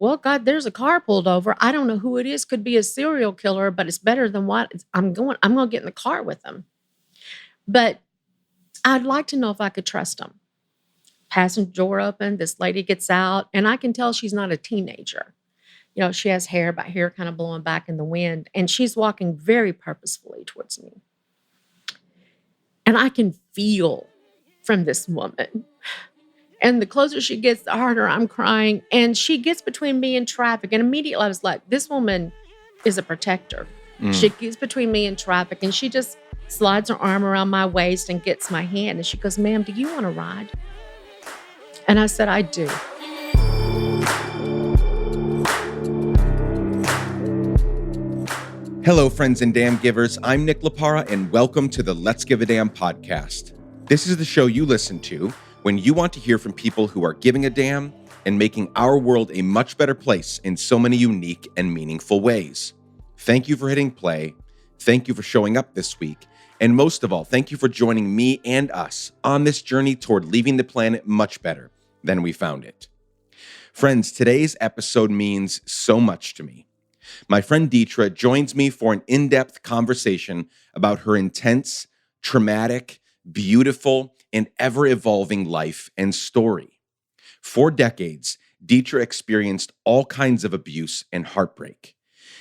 well, God, there's a car pulled over. I don't know who it is. Could be a serial killer, but it's better than what I'm going to get in the car with them. But I'd like to know if I could trust them. Passenger door open, this lady gets out, and I can tell she's not a teenager. She has hair, but hair kind of blowing back in the wind, and she's walking very purposefully towards me. And I can feel from this woman. And the closer she gets, the harder I'm crying. And she gets between me and traffic. And immediately I was like, this woman is a protector. She gets between me and traffic, and she just slides her arm around my waist and gets my hand. And she goes, ma'am, do you want to ride? And I said, I do. Hello, friends and damn givers. I'm Nick Laparra, and welcome to the Let's Give a Damn podcast. This is the show you listen to when you want to hear from people who are giving a damn and making our world a much better place in so many unique and meaningful ways. Thank you for hitting play. Thank you for showing up this week. And most of all, thank you for joining me and us on this journey toward leaving the planet much better than we found it. Friends, today's episode means so much to me. My friend Detra joins me for an in-depth conversation about her intense, traumatic, beautiful, and ever-evolving life and story. For decades, Detra experienced all kinds of abuse and heartbreak.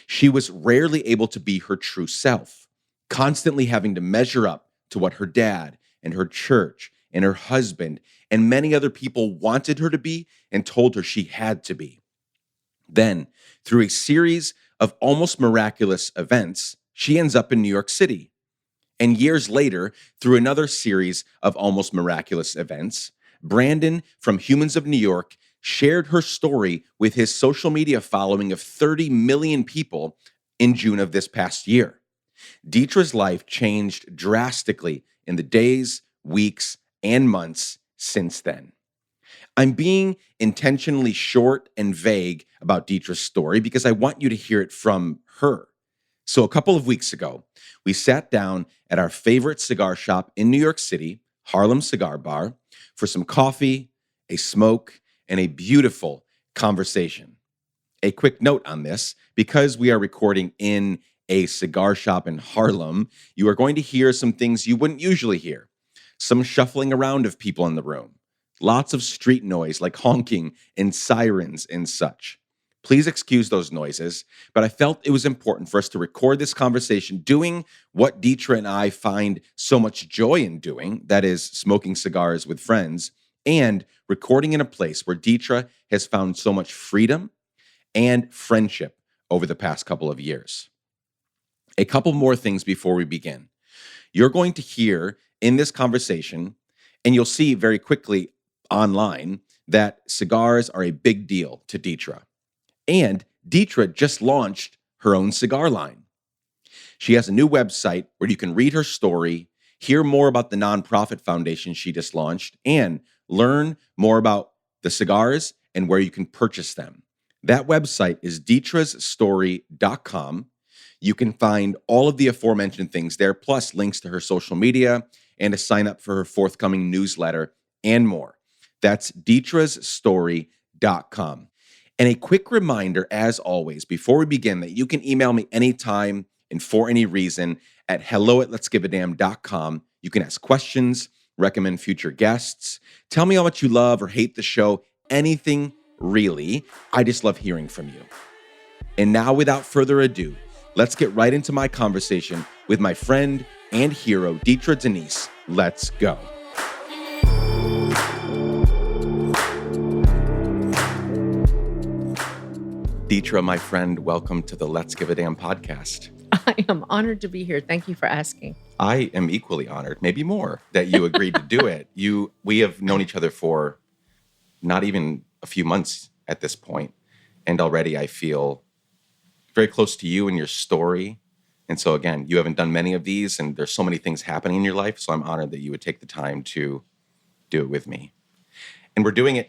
She was rarely able to be her true self, constantly having to measure up to what her dad and her church and her husband and many other people wanted her to be and told her she had to be. Then, through a series of almost miraculous events, she ends up in New York City. And years later, through another series of almost miraculous events, Brandon from Humans of New York shared her story with his social media following of 30 million people in June of this past year. Detra's life changed drastically in the days, weeks, and months since then. I'm being intentionally short and vague about Detra's story because I want you to hear it from her. So a couple of weeks ago, we sat down at our favorite cigar shop in New York City, Harlem Cigar Bar, for some coffee, a smoke, and a beautiful conversation. A quick note on this, because we are recording in a cigar shop in Harlem, you are going to hear some things you wouldn't usually hear. Some shuffling around of people in the room. Lots of street noise like honking and sirens and such. Please excuse those noises, but I felt it was important for us to record this conversation doing what Detra and I find so much joy in doing, that is, smoking cigars with friends, and recording in a place where Detra has found so much freedom and friendship over the past couple of years. A couple more things before we begin. You're going to hear in this conversation, and you'll see very quickly online, that cigars are a big deal to Detra. And Detra just launched her own cigar line. She has a new website where you can read her story, hear more about the nonprofit foundation she just launched, and learn more about the cigars and where you can purchase them. That website is detrasstory.com. You can find all of the aforementioned things there, plus links to her social media and to sign up for her forthcoming newsletter and more. That's detrasstory.com. And a quick reminder, as always, before we begin, that you can email me anytime and for any reason at hello@letsgiveadamn.com. You can ask questions, recommend future guests, tell me how much you love or hate the show, anything really. I just love hearing from you. And now, without further ado, let's get right into my conversation with my friend and hero, Detra Denise. Let's go. Detra, my friend, welcome to the Let's Give a Damn podcast. I am honored to be here. Thank you for asking. I am equally honored, maybe more, that you agreed to do it. We have known each other for not even a few months at this point, and already I feel very close to you and your story. And so again, you haven't done many of these, and there's so many things happening in your life, so I'm honored that you would take the time to do it with me. And we're doing it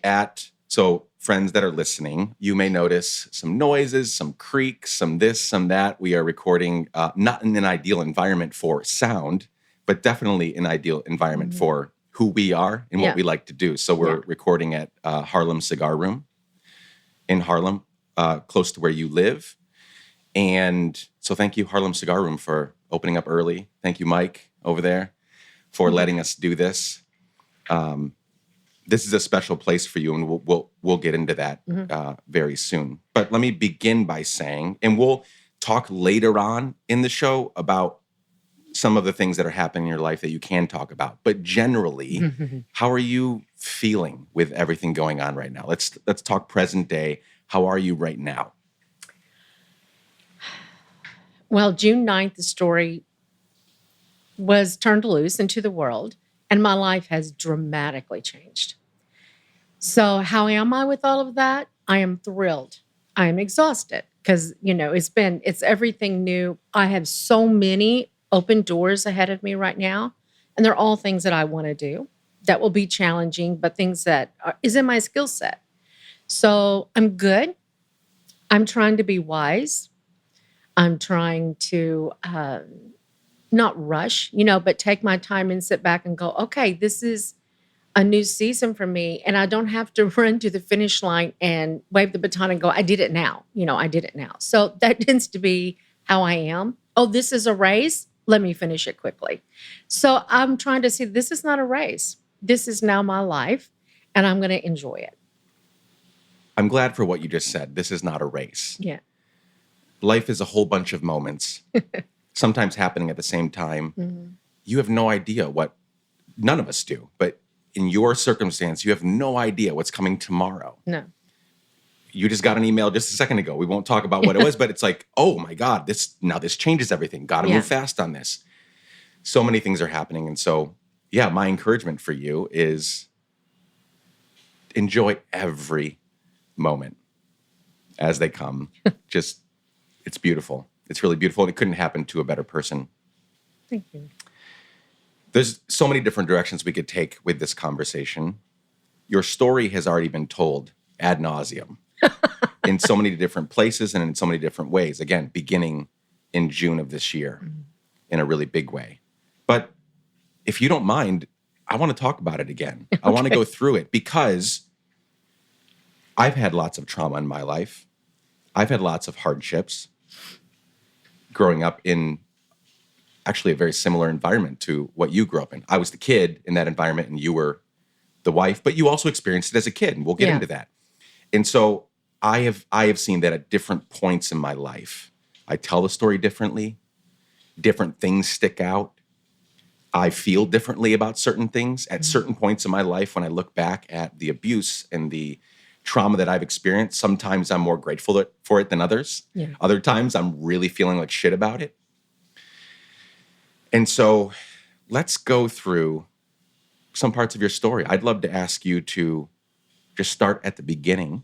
so friends that are listening, you may notice some noises, some creaks, some this, some that. We are recording not in an ideal environment for sound, but definitely an ideal environment for who we are and what we like to do. So we're recording at Harlem Cigar Room in Harlem. close to where you live. And so thank you, Harlem Cigar Room, for opening up early. Thank you, Mike, over there, for letting us do this. This is a special place for you, and we'll get into that very soon. But let me begin by saying, and we'll talk later on in the show about some of the things that are happening in your life that you can talk about. But generally, how are you feeling with everything going on right now? Let's talk present day. How are you right now? Well, June 9th, the story was turned loose into the world, and my life has dramatically changed. So how am I with all of that? I am thrilled. I am exhausted because, it's everything new. I have so many open doors ahead of me right now, and they're all things that I want to do that will be challenging, but things that is in my skill set. So I'm good. I'm trying to be wise. I'm trying to not rush, but take my time and sit back and go, okay, this is a new season for me. And I don't have to run to the finish line and wave the baton and go, I did it now. I did it now. So that tends to be how I am. Oh, this is a race. Let me finish it quickly. So I'm trying to see this is not a race. This is now my life, and I'm going to enjoy it. I'm glad for what you just said. This is not a race. Yeah. Life is a whole bunch of moments, sometimes happening at the same time. Mm-hmm. You have no idea what, none of us do, but in your circumstance, you have no idea what's coming tomorrow. No. You just got an email just a second ago. We won't talk about what it was, but it's like, oh my God, this changes everything. Got to move fast on this. So many things are happening. And so, yeah, my encouragement for you is enjoy every moment as they come. Just, it's beautiful. It's really beautiful. And it couldn't happen to a better person. Thank you. There's so many different directions we could take with this conversation. Your story has already been told ad nauseum in so many different places and in so many different ways. Again, beginning in June of this year in a really big way. But if you don't mind, I want to talk about it again. Okay. I want to go through it because I've had lots of trauma in my life. I've had lots of hardships growing up in actually a very similar environment to what you grew up in. I was the kid in that environment and you were the wife, but you also experienced it as a kid, and we'll get into that. And so I have seen that at different points in my life. I tell the story differently. Different things stick out. I feel differently about certain things at certain points in my life. When I look back at the abuse and the trauma that I've experienced, sometimes I'm more grateful for it than others. Yeah. Other times I'm really feeling like shit about it. And so let's go through some parts of your story. I'd love to ask you to just start at the beginning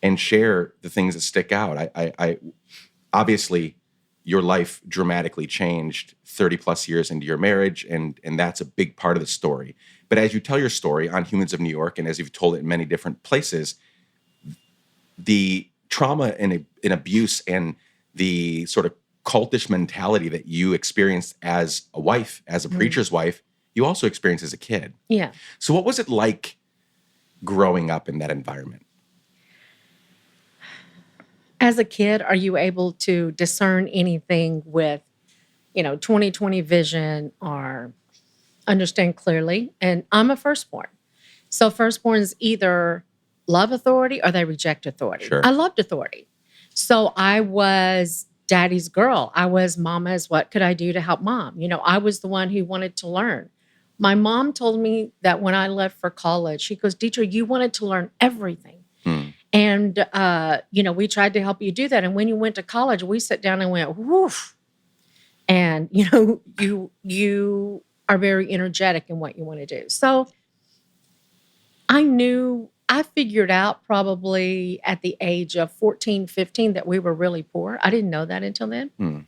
and share the things that stick out. I obviously, your life dramatically changed 30 plus years into your marriage, and that's a big part of the story. But as you tell your story on Humans of New York, and as you've told it in many different places, the trauma and abuse and the sort of cultish mentality that you experienced as a wife, as a preacher's wife, you also experienced as a kid. Yeah. So what was it like growing up in that environment? As a kid, are you able to discern anything with, 20/20 vision or understand clearly? And I'm a firstborn. So firstborns either love authority or they reject authority. Sure. I loved authority. So I was daddy's girl. I was mama's, what could I do to help mom? I was the one who wanted to learn. My mom told me that when I left for college, she goes, Detra, you wanted to learn everything. And, we tried to help you do that. And when you went to college, we sat down and went, woof. And, you are very energetic in what you want to do. So I figured out probably at the age of 14, 15 that we were really poor. I didn't know that until then.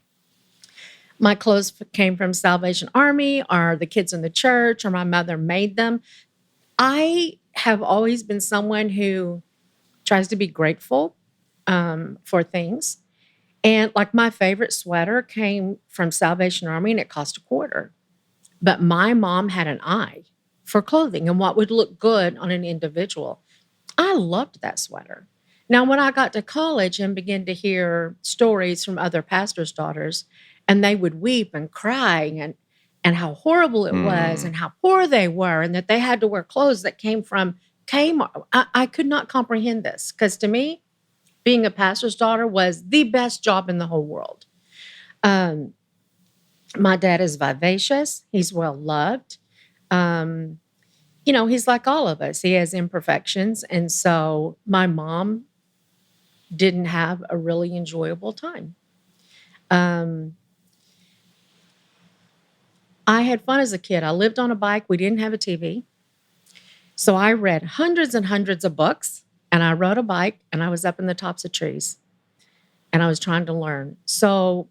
My clothes came from Salvation Army or the kids in the church or my mother made them. I have always been someone who tries to be grateful for things. And like my favorite sweater came from Salvation Army and it cost $0.25. But my mom had an eye for clothing and what would look good on an individual. I loved that sweater. Now, when I got to college and began to hear stories from other pastors' daughters, and they would weep and cry and how horrible it was Mm. and how poor they were and that they had to wear clothes that came from Kmart, I could not comprehend this because to me, being a pastor's daughter was the best job in the whole world. Um, my dad is vivacious. He's well loved. Um, he's like all of us. He has imperfections. And so my mom didn't have a really enjoyable time. Um, I had fun as a kid. I lived on a bike. We didn't have a TV. So I read hundreds and hundreds of books and I rode a bike and I was up in the tops of trees and I was trying to learn. So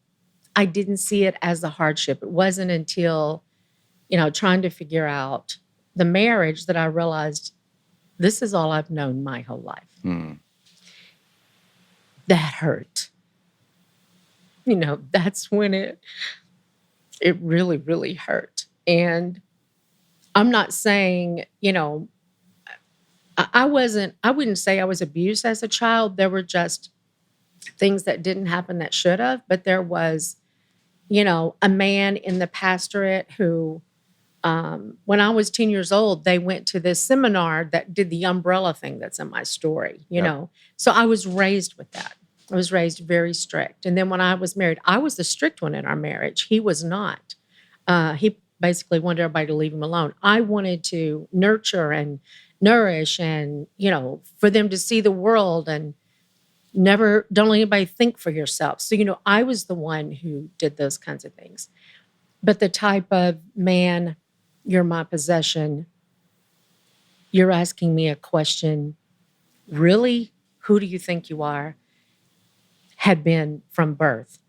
I didn't see it as a hardship. It wasn't until, trying to figure out the marriage that I realized this is all I've known my whole life. Mm. That hurt. That's when it really, really hurt. And I'm not saying, I wouldn't say I was abused as a child. There were just things that didn't happen that should have, but there was, a man in the pastorate who, when I was 10 years old, they went to this seminar that did the umbrella thing that's in my story, Yep. So I was raised with that. I was raised very strict. And then when I was married, I was the strict one in our marriage. He was not. He basically wanted everybody to leave him alone. I wanted to nurture and nourish and, for them to see the world and never, don't let anybody think for yourself. So, I was the one who did those kinds of things. But the type of man, you're my possession, you're asking me a question, really? Who do you think you are? Had been from birth.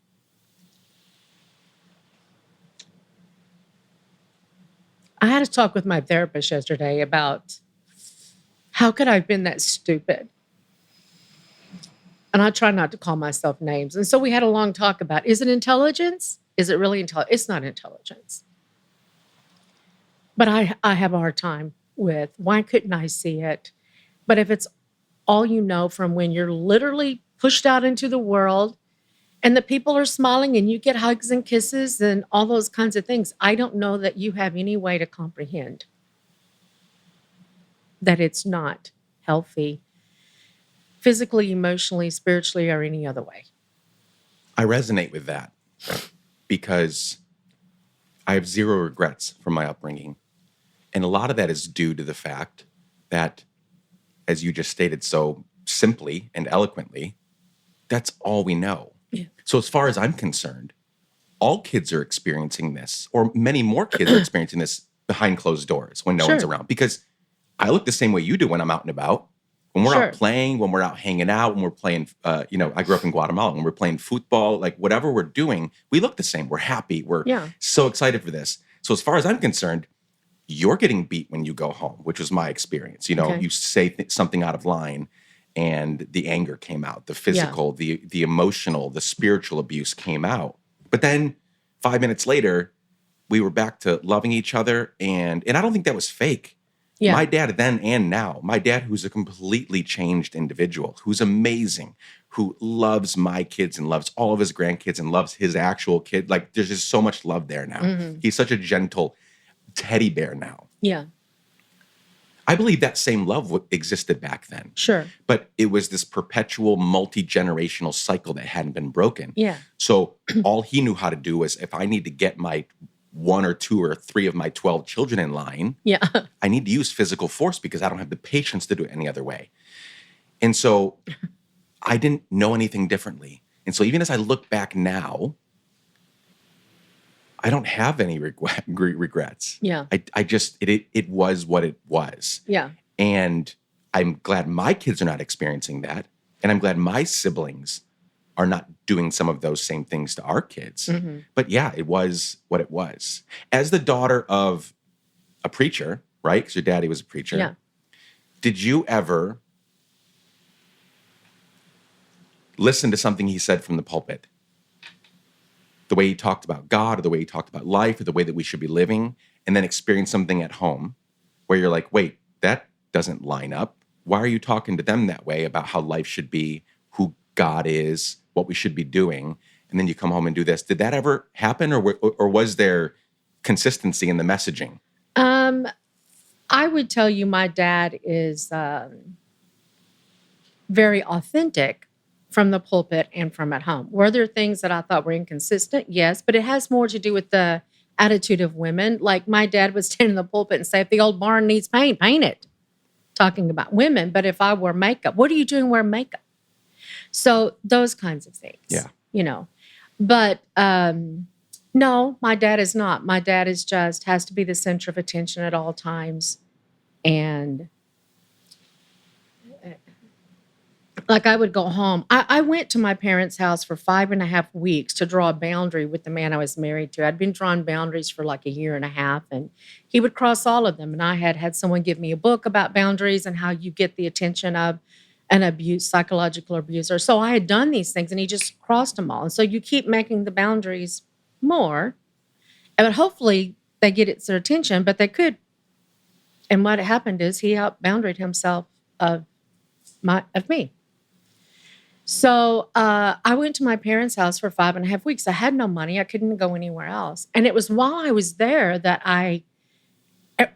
I had a talk with my therapist yesterday about how could I have been that stupid? And I try not to call myself names. And so we had a long talk about, is it intelligence? Is it really intelligence? It's not intelligence. But I have a hard time with why couldn't I see it? But if it's all you know from when you're literally pushed out into the world and the people are smiling and you get hugs and kisses and all those kinds of things, I don't know that you have any way to comprehend that it's not healthy physically, emotionally, spiritually, or any other way. I resonate with that because I have zero regrets from my upbringing. And a lot of that is due to the fact that, as you just stated so simply and eloquently, that's all we know. Yeah. So as far as I'm concerned, all kids are experiencing this, or many more kids are experiencing this behind closed doors when no one's around. Because I look the same way you do when I'm out and about. When we're out playing, when we're out hanging out, when we're playing, I grew up in Guatemala, when we're playing football, like whatever we're doing, we look the same. We're happy. We're so excited for this. So as far as I'm concerned, you're getting beat when you go home, which was my experience. You say something out of line and the anger came out, the physical, the emotional, the spiritual abuse came out. But then 5 minutes later, we were back to loving each other. And I don't think that was fake. Yeah. My dad then and now, my dad, who's a completely changed individual, who's amazing, who loves my kids and loves all of his grandkids and loves his actual kid. Like there's just so much love there now. Mm-hmm. He's such a gentle teddy bear now. Yeah. I believe that same love existed back then. Sure. But it was this perpetual multi-generational cycle that hadn't been broken. Yeah. So all he knew how to do was if I need to get my 1 or 2 or 3 of my 12 children in line, I need to use physical force because I don't have the patience to do it any other way. And so I didn't know anything differently. And so even as I look back now, I don't have any regrets. Yeah. I just, it was what it was. Yeah. And I'm glad my kids are not experiencing that. And I'm glad my siblings are not doing some of those same things to our kids. Mm-hmm. But yeah, it was what it was. As the daughter of a preacher, right? Because your daddy was a preacher. Yeah. Did you ever listen to something he said from the pulpit? The way he talked about God, or the way he talked about life, or the way that we should be living, and then experience something at home where you're like, wait, that doesn't line up. why are you talking to them that way about how life should be, who God is, what we should be doing? And then you come home and do this. Did that ever happen, or was there consistency in the messaging? I would tell you my dad is very authentic from the pulpit and from at home. Were there things that I thought were inconsistent? Yes, but it has more to do with the attitude of women. Like my dad would stand in the pulpit and say, if the old barn needs paint, paint it. Talking about women. But if I wear makeup, what are you doing wearing makeup? So those kinds of things. Yeah. But no, my dad is not. My dad is just has to be the center of attention at all times. And like I would go home. I went to my parents' house for 5.5 weeks to draw a boundary with the man I was married to. I'd been drawing boundaries for like a year and a half, and he would cross all of them. And I had someone give me a book about boundaries and how you get the attention of an psychological abuser. So I had done these things, and he just crossed them all. And so you keep making the boundaries more, but hopefully they get their attention, but they could. And what happened is he out-boundaried himself of me. So I went to my parents' house for 5.5 weeks. I had no money. I couldn't go anywhere else. And it was while I was there that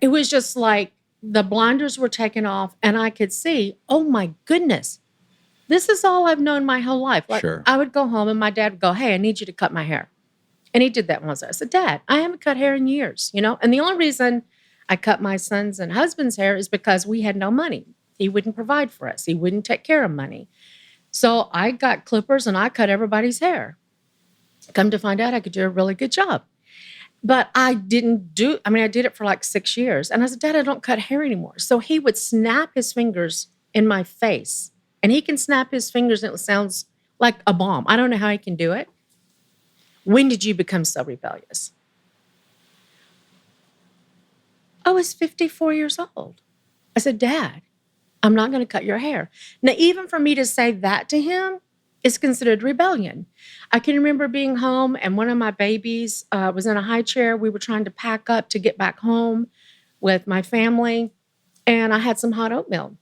it was just like the blinders were taken off and I could see, oh my goodness, this is all I've known my whole life. Like, Sure. I would go home and my dad would go, hey, I need you to cut my hair. And he did that when I was there. I said, Dad, I haven't cut hair in years, And the only reason I cut my son's and husband's hair is because we had no money. He wouldn't provide for us. He wouldn't take care of money. So I got clippers and I cut everybody's hair. Come to find out I could do a really good job. But I did it for like 6 years. And I said, Dad, I don't cut hair anymore. So he would snap his fingers in my face. And he can snap his fingers and it sounds like a bomb. I don't know how he can do it. When did you become so rebellious? I was 54 years old. I said, Dad, I'm not going to cut your hair. Now, even for me to say that to him is considered rebellion. I can remember being home and one of my babies was in a high chair. We were trying to pack up to get back home with my family, and I had some hot oatmeal.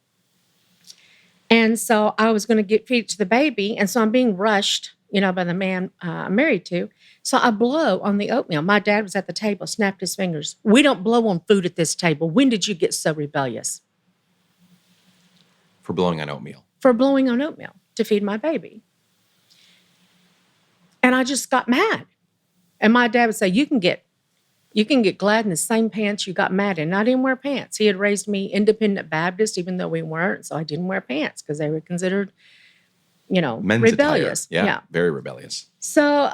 And so I was going to feed it to the baby, and so I'm being rushed, by the man I'm married to. So I blow on the oatmeal. My dad was at the table, snapped his fingers. We don't blow on food at this table. When did you get so rebellious? For blowing on oatmeal. For blowing on oatmeal to feed my baby. And I just got mad. And my dad would say, you can get glad in the same pants you got mad in. And I didn't wear pants. He had raised me independent Baptist, even though we weren't. So I didn't wear pants because they were considered, Men's rebellious. Attire. Yeah, very rebellious. So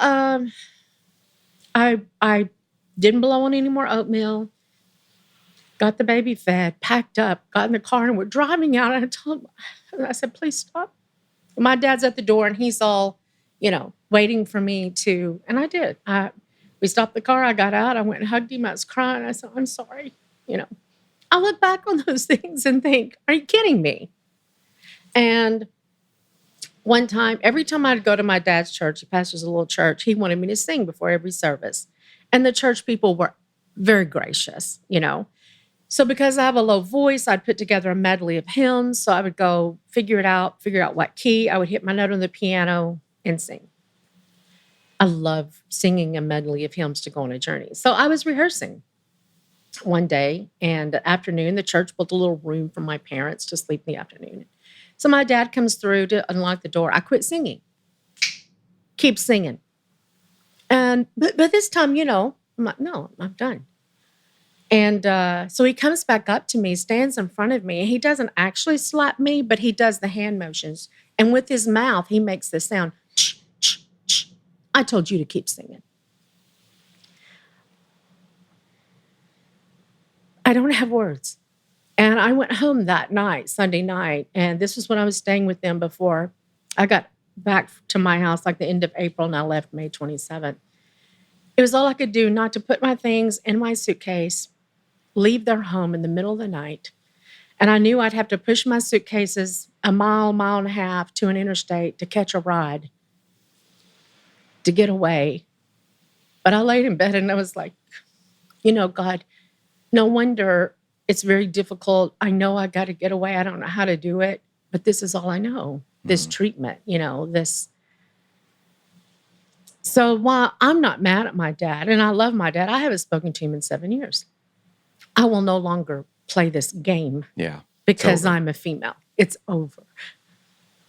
I didn't blow on any more oatmeal. Got the baby fed, packed up, got in the car, and we're driving out. And I said, please stop. My dad's at the door, and he's all, waiting for me to, and I did. We stopped the car. I got out. I went and hugged him. I was crying. I said, I'm sorry. I look back on those things and think, are you kidding me? And one time, every time I'd go to my dad's church, he pastors a little church, he wanted me to sing before every service. And the church people were very gracious, So because I have a low voice, I'd put together a medley of hymns. So I would go figure out what key. I would hit my note on the piano and sing. I love singing a medley of hymns to go on a journey. So I was rehearsing one day, and afternoon, the church built a little room for my parents to sleep in the afternoon. So my dad comes through to unlock the door. I quit singing. Keep singing. And but this time, I'm like, no, I'm done. And so he comes back up to me, stands in front of me, and he doesn't actually slap me, but he does the hand motions. And with his mouth, he makes the sound, ch, ch, ch. I told you to keep singing. I don't have words. And I went home that night, Sunday night, and this was when I was staying with them before I got back to my house, like the end of April, and I left May 27th. It was all I could do not to put my things in my suitcase, leave their home in the middle of the night. And I knew I'd have to push my suitcases a mile and a half to an interstate to catch a ride to get away. But I laid in bed and I was like, God, no wonder It's very difficult. I know I got to get away. I don't know how to do it, but this is all I know. This treatment, this. So while I'm not mad at my dad, and I love my dad, I haven't spoken to him in 7 years. I will no longer play this game Yeah. because I'm a female. It's over.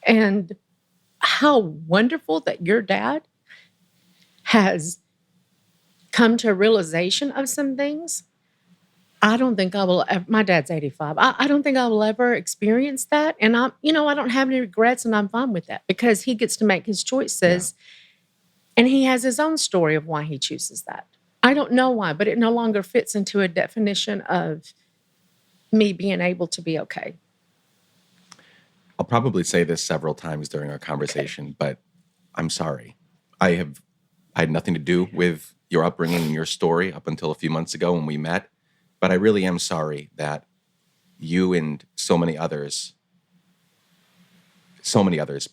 And how wonderful that your dad has come to a realization of some things. I don't think I will ever, my dad's 85. I don't think I will ever experience that. And I don't have any regrets, and I'm fine with that because he gets to make his choices and he has his own story of why he chooses that. I don't know why, but it no longer fits into a definition of me being able to be okay. I'll probably say this several times during our conversation, but I'm sorry. I had nothing to do with your upbringing and your story up until a few months ago when we met. But I really am sorry that you and so many others,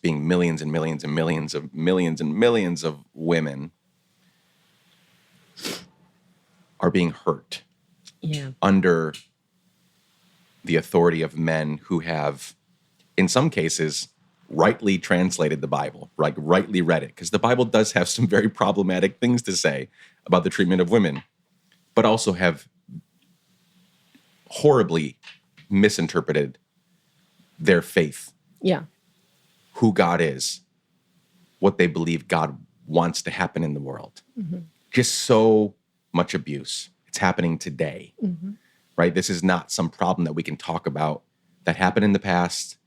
being millions and millions and millions and millions of women, are being hurt under the authority of men who have, in some cases, rightly translated the Bible, rightly read it, because the Bible does have some very problematic things to say about the treatment of women, but also have horribly misinterpreted their faith, who God is, what they believe God wants to happen in the world. Just so much abuse. It's happening today, right? This is not some problem that we can talk about that happened in the past.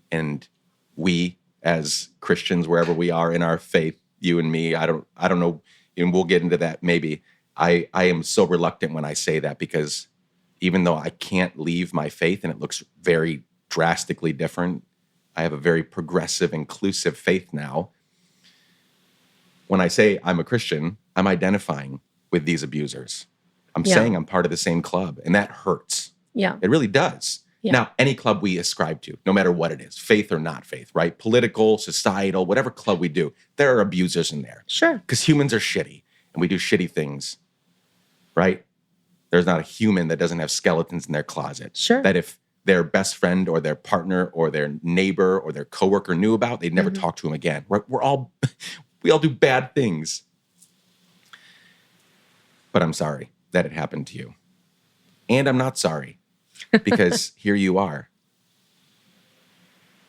And we, as Christians, wherever we are in our faith, you and me, I don't know, and we'll get into that maybe. I am so reluctant when I say that, because even though I can't leave my faith and it looks very drastically different, I have a very progressive, inclusive faith now. When I say I'm a Christian, I'm identifying with these abusers. I'm saying I'm part of the same club, and that hurts. Yeah. It really does. Yeah. Now, any club we ascribe to, no matter what it is, faith or not faith, right? Political, societal, whatever club we do, there are abusers in there. Sure. Because humans are shitty, and we do shitty things, right? There's not a human that doesn't have skeletons in their closet. Sure. That if their best friend or their partner or their neighbor or their coworker knew about, they'd never talk to him again. We all do bad things. But I'm sorry that it happened to you. And I'm not sorry, because here you are,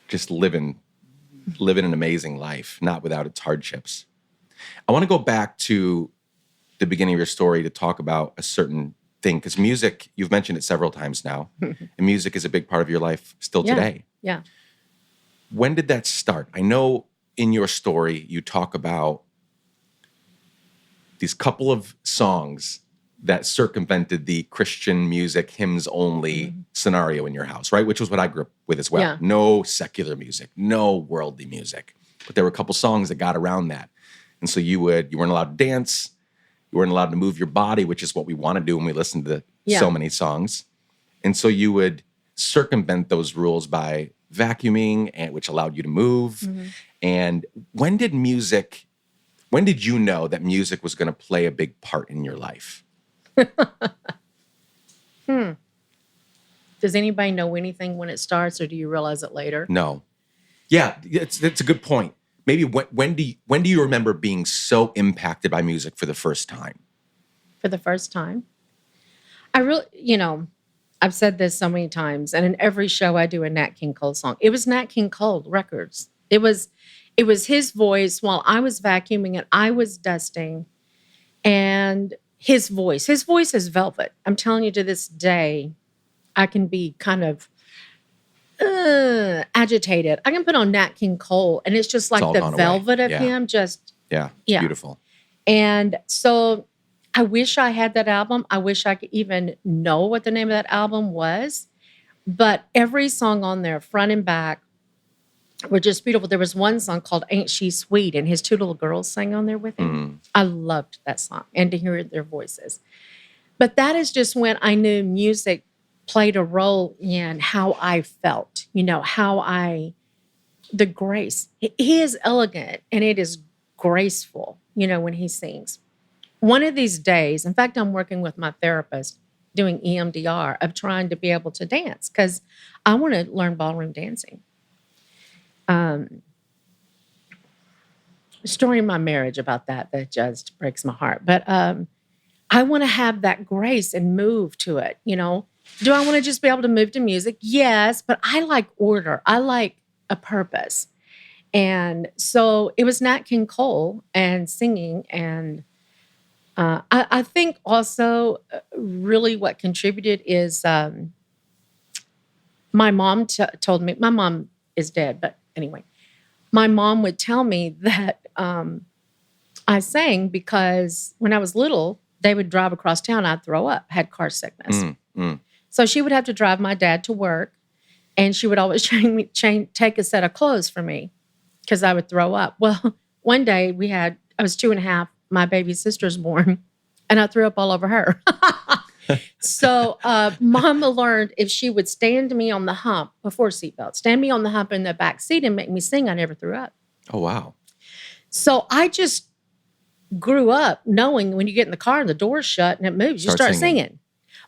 just living an amazing life, not without its hardships. I want to go back to the beginning of your story to talk about a certain thing, because music, you've mentioned it several times now, and music is a big part of your life still today. Yeah. When did that start? I know in your story you talk about these couple of songs that circumvented the Christian music, hymns only scenario in your house, right? Which was what I grew up with as well. Yeah. No secular music, no worldly music. But there were a couple songs that got around that. And so you weren't allowed to dance. You weren't allowed to move your body, which is what we want to do when we listen to so many songs. And so you would circumvent those rules by vacuuming, which allowed you to move. And when did you know that music was going to play a big part in your life? Does anybody know anything when it starts, or do you realize it later? No. Yeah, that's a good point. Maybe when do you remember being so impacted by music for the first time? For the first time? I really, I've said this so many times, and in every show I do a Nat King Cole song. It was Nat King Cole records. It was his voice while I was vacuuming and I was dusting, and his voice is velvet. I'm telling you, to this day, I can be kind of agitated. I can put on Nat King Cole, and it's just like the velvet of him. Just beautiful. And so I wish I had that album. I wish I could even know what the name of that album was. But every song on there, front and back, were just beautiful. There was one song called Ain't She Sweet, and his two little girls sang on there with him. I loved that song, and to hear their voices. But that is just when I knew music played a role in how I felt, the grace. He is elegant, and it is graceful, when he sings. One of these days, in fact, I'm working with my therapist, doing EMDR, of trying to be able to dance because I want to learn ballroom dancing. Story of my marriage about that just breaks my heart. But I want to have that grace and move to it. Do I want to just be able to move to music? Yes, but I like order. I like a purpose. And so it was Nat King Cole and singing. And I think also really what contributed is my mom told me, my mom is dead, but anyway, my mom would tell me that I sang because when I was little, they would drive across town, I'd throw up, had car sickness. So she would have to drive my dad to work, and she would always take a set of clothes for me because I would throw up. Well, one day I was 2.5, my baby sister's born, and I threw up all over her. So Mama learned if she would stand me on the hump before seatbelt, stand me on the hump in the back seat and make me sing, I never threw up. Oh, wow. So I just grew up knowing when you get in the car and the door's shut and it moves, you start singing.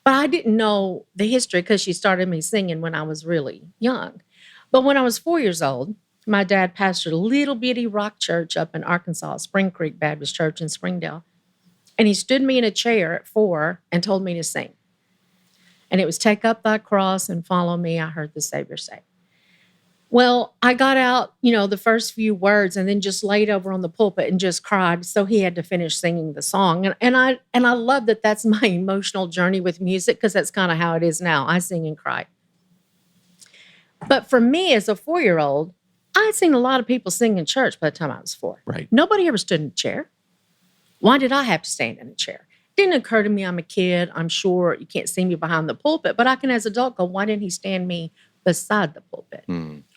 But I didn't know the history because she started me singing when I was really young. But when I was 4 years old, my dad pastored a little bitty rock church up in Arkansas, Spring Creek Baptist Church in Springdale. And he stood me in a chair at 4 and told me to sing. And it was "Take up thy cross and follow me," I heard the Savior say. Well, I got out, the first few words and then just laid over on the pulpit and just cried. So he had to finish singing the song. And I love that that's my emotional journey with music because that's kind of how it is now. I sing and cry. But for me as a 4-year-old, I'd seen a lot of people sing in church by the time I was 4. Right. Nobody ever stood in a chair. Why did I have to stand in a chair? It didn't occur to me I'm a kid. I'm sure you can't see me behind the pulpit, but I can as an adult go, why didn't he stand me beside the pulpit?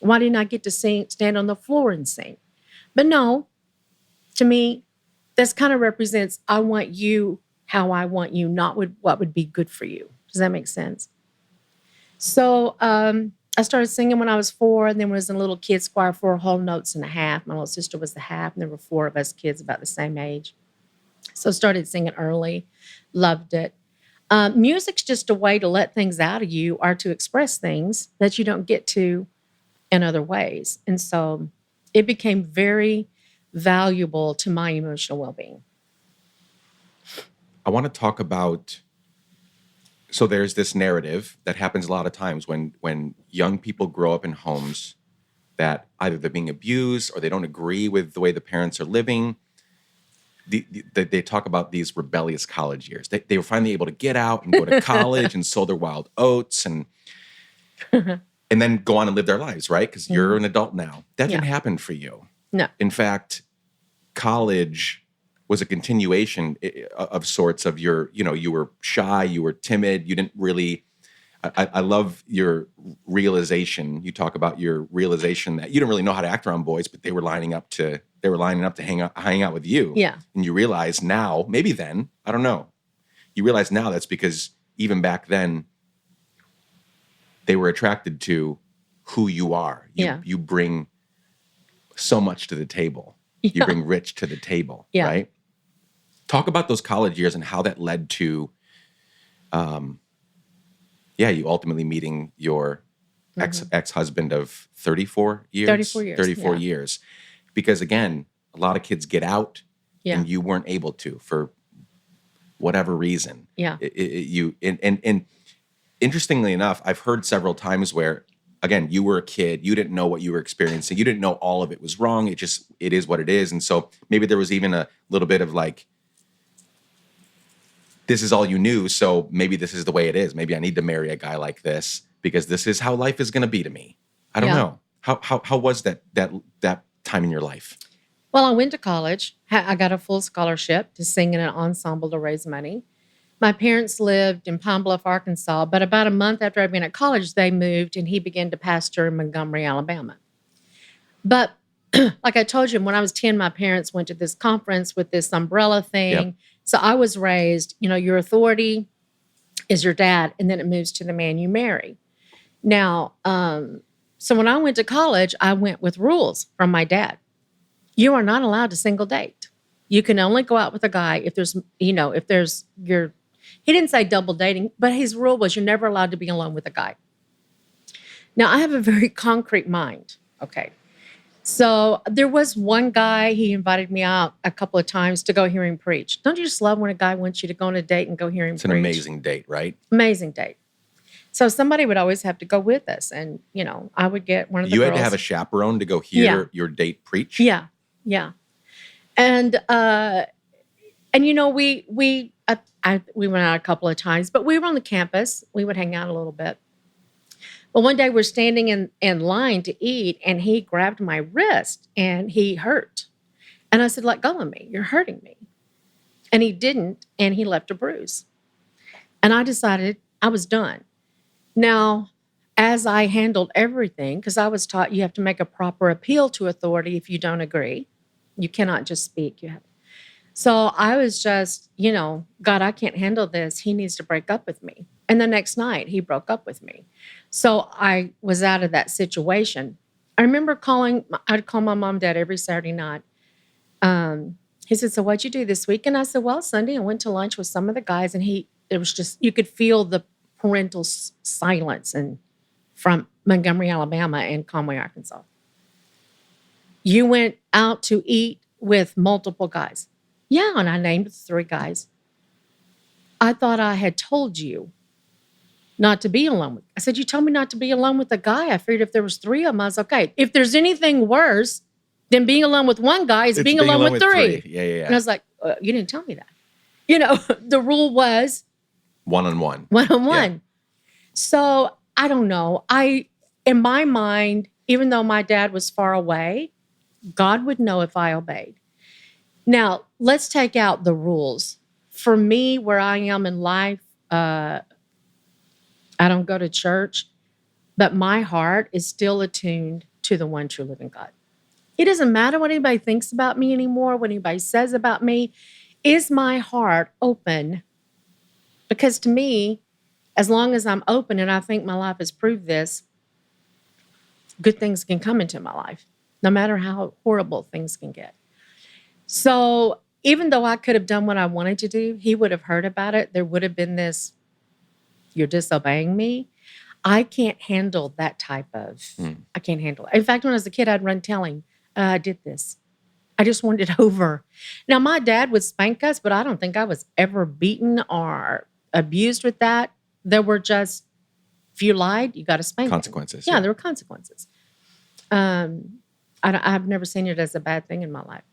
Why didn't I get to stand on the floor and sing? But no, to me, this kind of represents I want you how I want you, not what would be good for you. Does that make sense? So I started singing when I was 4, and then was in a little kids choir, 4 whole notes and a half. My little sister was the half, and there were 4 of us kids about the same age. So started singing early, loved it. Music's just a way to let things out of you or to express things that you don't get to in other ways. And so it became very valuable to my emotional well-being. I want to talk about, so there's this narrative that happens a lot of times when young people grow up in homes that either they're being abused or they don't agree with the way the parents are living. They talk about these rebellious college years. They were finally able to get out and go to college and sow their wild oats and then go on and live their lives, right? Because you're an adult now. That didn't happen for you. No. In fact, college was a continuation of sorts of your, you were shy, you were timid, you didn't really, I love your realization. You talk about your realization that you didn't really know how to act around boys, but they were lining up to hang out with you. Yeah. And you realize now, maybe then, I don't know. You realize now that's because even back then, they were attracted to who you are. You bring so much to the table. Yeah. You bring rich to the table, right? Talk about those college years and how that led to, you ultimately meeting your ex-husband of 34 years. 34 years. Because again, a lot of kids get out and you weren't able to for whatever reason. Yeah. And interestingly enough, I've heard several times where, again, you were a kid, you didn't know what you were experiencing, you didn't know all of it was wrong. It is what it is. And so maybe there was even a little bit of like, this is all you knew, so maybe this is the way it is. Maybe I need to marry a guy like this because this is how life is going to be to me. I don't know. How was that time in your life? Well, I went to college. I got a full scholarship to sing in an ensemble to raise money. My parents lived in Pine Bluff, Arkansas, but about a month after I'd been at college, they moved and he began to pastor in Montgomery, Alabama. But like I told you, when I was 10, my parents went to this conference with this umbrella thing. Yep. So I was raised, your authority is your dad, and then it moves to the man you marry. Now, so when I went to college, I went with rules from my dad. You are not allowed to single date. You can only go out with a guy if there's He didn't say double dating, but his rule was you're never allowed to be alone with a guy. Now, I have a very concrete mind. Okay. So there was one guy, he invited me out a couple of times to go hear him preach. Don't you just love when a guy wants you to go on a date and go hear him It's preach? an amazing date, right? Amazing date. So somebody would always have to go with us. And, I would get one of the You girls. had to have a chaperone to go hear your date preach? Yeah. Yeah. And, we went out a couple of times, but we were on the campus. We would hang out a little bit. But one day we're standing in line to eat, and he grabbed my wrist and he hurt. And I said, let go of me. You're hurting me. And he didn't, and he left a bruise. And I decided I was done. Now, as I handled everything, because I was taught you have to make a proper appeal to authority if you don't agree. You cannot just speak. So I was just, God, I can't handle this. He needs to break up with me. And the next night, he broke up with me. So I was out of that situation. I remember I'd call my mom and dad every Saturday night. He said, so what'd you do this week? And I said, well, Sunday I went to lunch with some of the guys, and it was just, you could feel the parental silence from Montgomery, Alabama and Conway, Arkansas. You went out to eat with multiple guys. Yeah, and I named 3 guys. I thought I had told you not to be alone with. I said, you told me not to be alone with a guy. I figured if there was 3 of them, I was okay. If there's anything worse than being alone with one guy, it's being alone with 3. Yeah. And I was like, you didn't tell me that. The rule was one-on-one. One-on-one. Yeah. So I don't know. In my mind, even though my dad was far away, God would know if I obeyed. Now, let's take out the rules. For me, where I am in life, I don't go to church, but my heart is still attuned to the one true living God. It doesn't matter what anybody thinks about me anymore, what anybody says about me. Is my heart open? Because to me, as long as I'm open, and I think my life has proved this, good things can come into my life, no matter how horrible things can get. So even though I could have done what I wanted to do, he would have heard about it. There would have been this, you're disobeying me. I can't handle that type of, I can't handle it. In fact, when I was a kid, I'd run tell him, I did this. I just wanted it over. Now, my dad would spank us, but I don't think I was ever beaten or abused with that. There were just, if you lied, you got to spank. Consequences. Yeah, there were consequences. I've never seen it as a bad thing in my life.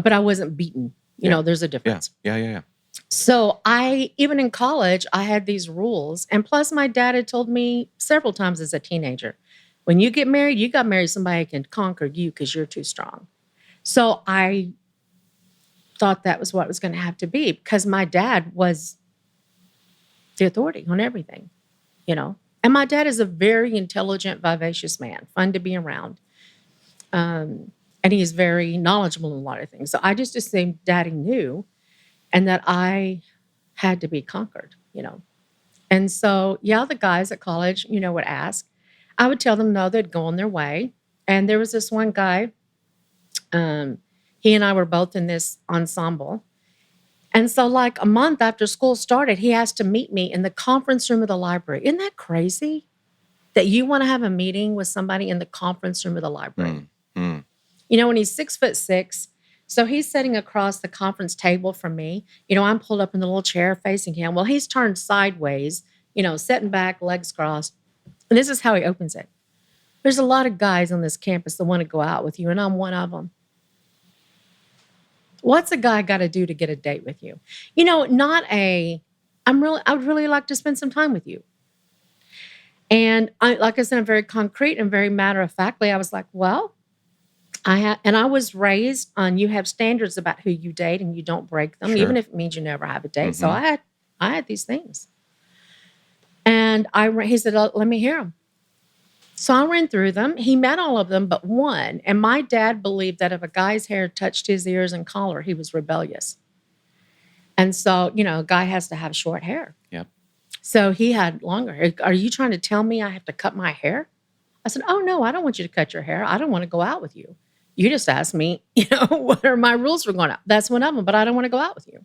But I wasn't beaten. There's a difference. Yeah. So even in college, I had these rules. And plus, my dad had told me several times as a teenager, when you get married, you got to marry somebody who can conquer you because you're too strong. So I thought that was what it was going to have to be, because my dad was the authority on everything, And my dad is a very intelligent, vivacious man, fun to be around. And he is very knowledgeable in a lot of things. So I just assumed Daddy knew, and that I had to be conquered, And so, the guys at college, would ask. I would tell them no, they'd go on their way. And there was this one guy, he and I were both in this ensemble. And so like a month after school started, he asked to meet me in the conference room of the library. Isn't that crazy? That you want to have a meeting with somebody in the conference room of the library? When he's 6'6", so he's sitting across the conference table from me. I'm pulled up in the little chair facing him. Well, he's turned sideways, sitting back, legs crossed. And this is how he opens it. There's a lot of guys on this campus that want to go out with you, and I'm one of them. What's a guy got to do to get a date with you? I would really like to spend some time with you. And like I said, I'm very concrete and very matter-of-factly. I was like, well, I was raised on, you have standards about who you date and you don't break them, even if it means you never have a date. So I had these things. And he said, let me hear them. So I ran through them. He met all of them but one. And my dad believed that if a guy's hair touched his ears and collar, he was rebellious. And so, a guy has to have short hair. Yep. So he had longer hair. Are you trying to tell me I have to cut my hair? I said, oh, no, I don't want you to cut your hair. I don't want to go out with you. You just asked me, what are my rules for going out? That's one of them, but I don't want to go out with you.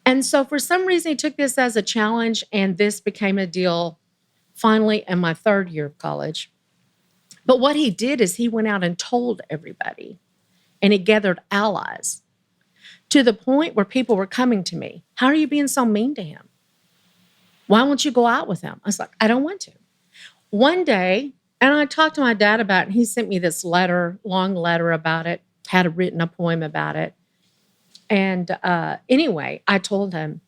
And so for some reason, he took this as a challenge, and this became a deal finally in my third year of college. But what he did is he went out and told everybody, and he gathered allies to the point where people were coming to me. How are you being so mean to him? Why won't you go out with him? I was like, I don't want to. One day, and I talked to my dad about it, and he sent me this letter, long letter about it, had written a poem about it. And anyway, I told him,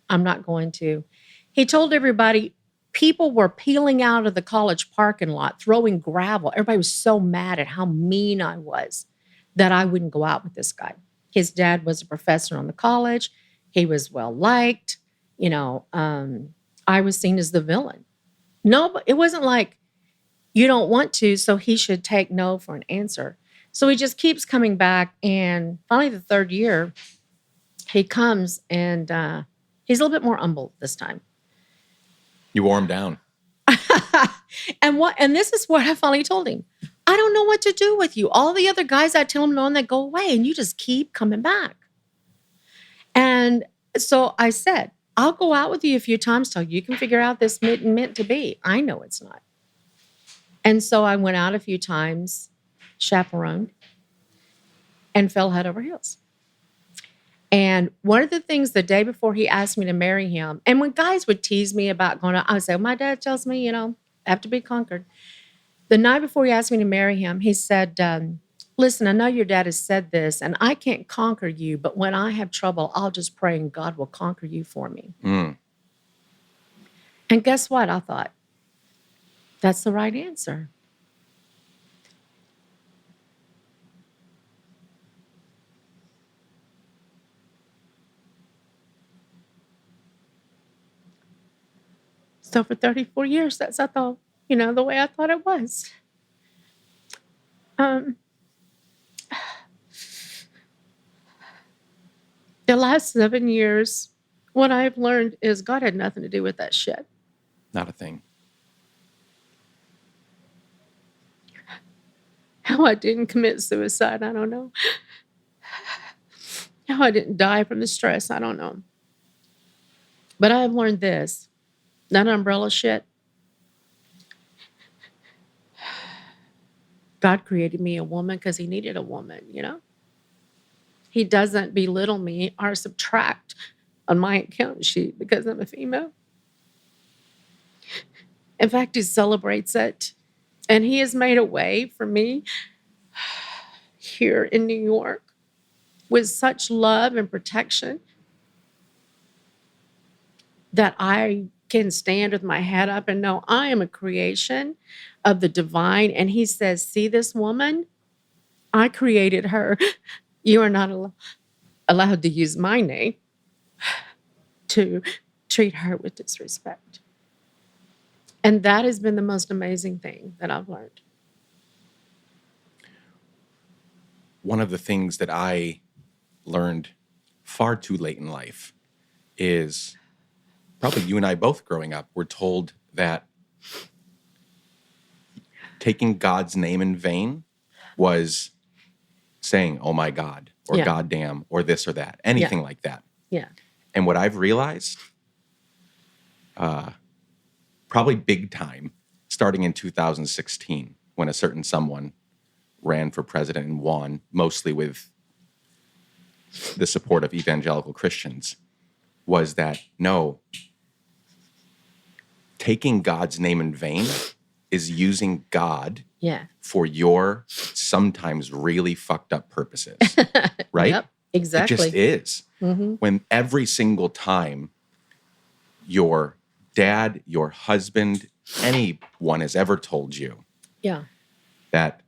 I'm not going to. He told everybody, people were peeling out of the college parking lot, throwing gravel. Everybody was so mad at how mean I was that I wouldn't go out with this guy. His dad was a professor on the college. He was well liked. I was seen as the villain. No, but it wasn't like, you don't want to, so he should take no for an answer. So he just keeps coming back. And finally, the third year, he comes and he's a little bit more humble this time. You wore him down. And this is what I finally told him. I don't know what to do with you. All the other guys, I tell them no, and they go away, and you just keep coming back. And so I said, I'll go out with you a few times till you can figure out this meant to be. I know it's not. And so I went out a few times, chaperoned, and fell head over heels. And one of the things the day before he asked me to marry him, and when guys would tease me about going out, I would say, my dad tells me, I have to be conquered. The night before he asked me to marry him, he said, listen, I know your dad has said this, and I can't conquer you, but when I have trouble, I'll just pray and God will conquer you for me. Mm. And guess what? I thought, that's the right answer. So for 34 years, that's I thought, the way I thought it was. The last 7 years, what I've learned is God had nothing to do with that shit. Not a thing. How I didn't commit suicide, I don't know. How I didn't die from the stress, I don't know. But I have learned this. That umbrella shit. God created me a woman because he needed a woman, He doesn't belittle me or subtract on my account sheet because I'm a female. In fact, he celebrates it. And he has made a way for me here in New York with such love and protection that I can stand with my head up and know I am a creation of the divine. And he says, see this woman? I created her. You are not allowed to use my name to treat her with disrespect. And that has been the most amazing thing that I've learned. One of the things that I learned far too late in life is probably you and I both growing up were told that taking God's name in vain was saying, oh my God, or goddamn, or this or that, anything like that. Yeah. And what I've realized, probably big time, starting in 2016, when a certain someone ran for president and won, mostly with the support of evangelical Christians, was that, no, taking God's name in vain is using God for your sometimes really fucked up purposes, right? Yep, exactly. It just is. Mm-hmm. When every single time your dad, your husband, anyone has ever told you that,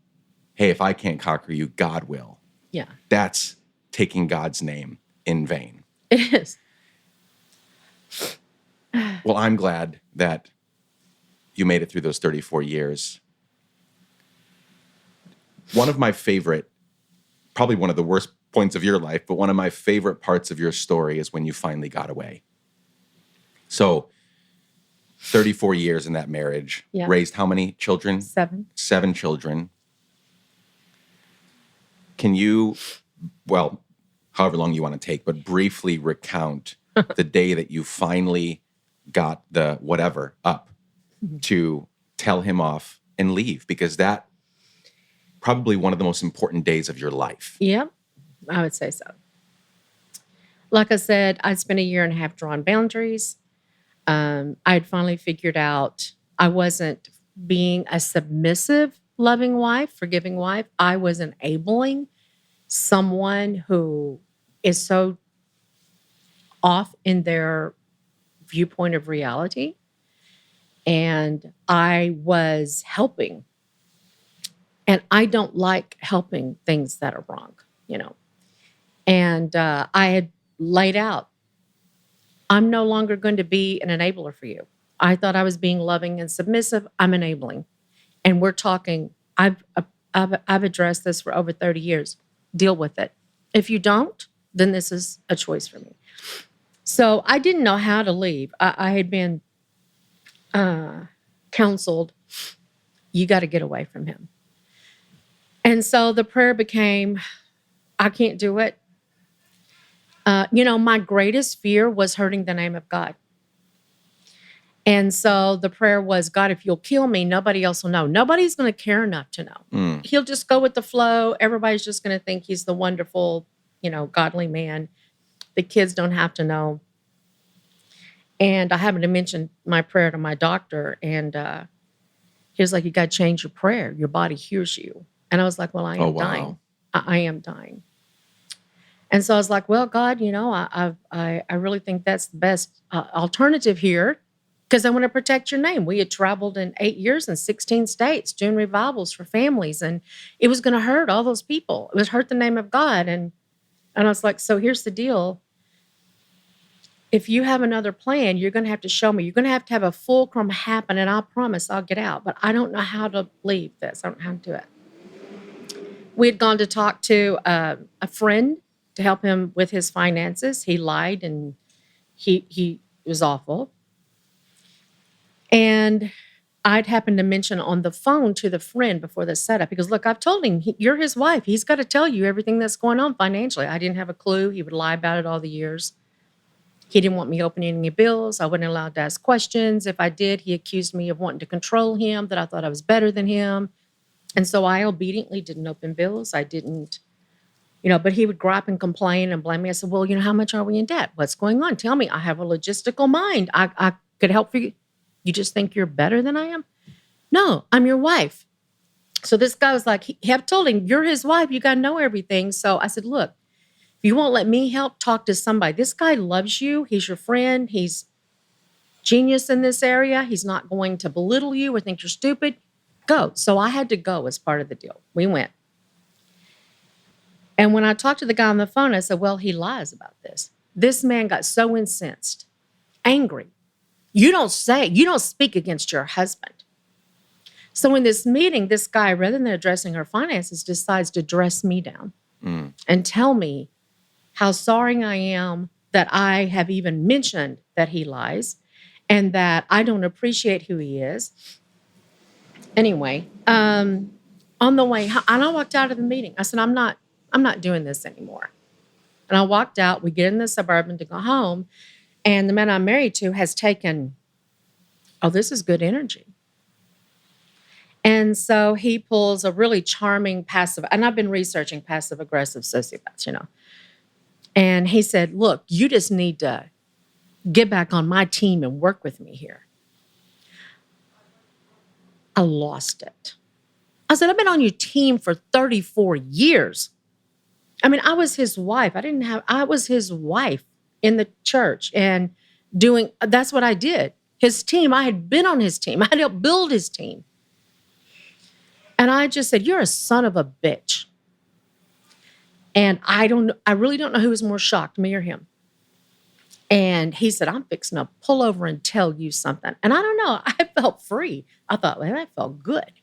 hey, if I can't conquer you, God will. Yeah. That's taking God's name in vain. It is. Well, I'm glad that you made it through those 34 years. One of my favorite, probably one of the worst points of your life, but one of my favorite parts of your story is when you finally got away. So 34 years in that marriage, raised how many children? 7. 7 children. Can you, well, however long you want to take, but briefly recount the day that you finally got the whatever up to tell him off and leave? Because that probably one of the most important days of your life. Yep, I would say so. Like I said, I'd spent a year and a half drawing boundaries. I had finally figured out I wasn't being a submissive, loving wife, forgiving wife. I was enabling someone who is so off in their viewpoint of reality. And I was helping. And I don't like helping things that are wrong, you know. And I had laid out, I'm no longer going to be an enabler for you. I thought I was being loving and submissive. I'm enabling. And we're talking, I've addressed this for over 30 years. Deal with it. If you don't, then this is a choice for me. So I didn't know how to leave. I had been counseled, you got to get away from him. And so the prayer became, I can't do it. My greatest fear was hurting the name of God. And so the prayer was, God, if you'll kill me, nobody else will know. Nobody's going to care enough to know. He'll just go with the flow. Everybody's just going to think he's the wonderful, godly man. The kids don't have to know. And I happened to mention my prayer to my doctor, and he was like, you got to change your prayer. Your body hears you. And I was like, well, I am dying. I am dying. And so I was like, well, God, I really think that's the best alternative here, because I want to protect your name. We had traveled in 8 years in 16 states doing revivals for families, and it was going to hurt all those people. It was hurt the name of God. And I was like, so here's the deal. If you have another plan, you're going to have to show me. You're going to have a fulcrum happen, and I promise I'll get out. But I don't know how to leave this. I don't know how to do it. We had gone to talk to a friend to help him with his finances. He lied, and he was awful. And I'd happened to mention on the phone to the friend before the setup, because, look, I've told him, you're his wife. He's got to tell you everything that's going on financially. I didn't have a clue. He would lie about it all the years. He didn't want me opening any bills. I wasn't allowed to ask questions. If I did, he accused me of wanting to control him, that I thought I was better than him. And so I obediently didn't open bills. I didn't, but he would gripe and complain and blame me. I said, well, how much are we in debt? What's going on? Tell me. I have a logistical mind. I could help for you. You just think you're better than I am? No, I'm your wife. So this guy was like, I've told him, you're his wife. You got to know everything. So I said, look, if you won't let me help, talk to somebody. This guy loves you. He's your friend. He's genius in this area. He's not going to belittle you or think you're stupid. Go. So I had to go as part of the deal. We went. And when I talked to the guy on the phone, I said, well, he lies about this. This man got so incensed, angry. You don't speak against your husband. So in this meeting, this guy, rather than addressing her finances, decides to dress me down and tell me how sorry I am that I have even mentioned that he lies and that I don't appreciate who he is. Anyway, on the way, and I walked out of the meeting. I said, I'm not doing this anymore. And I walked out. We get in the Suburban to go home. And the man I'm married to has taken, this is good energy. And so he pulls a really charming passive, and I've been researching passive aggressive sociopaths, And he said, look, you just need to get back on my team and work with me here. I lost it. I said, I've been on your team for 34 years. I mean, I was his wife. I was his wife in the church and that's what I did. His team, I had been on his team. I had helped build his team. And I just said, you're a son of a bitch. And I really don't know who was more shocked, me or him. And he said, I'm fixing to pull over and tell you something. And I don't know, I felt free. I thought, well, that felt good.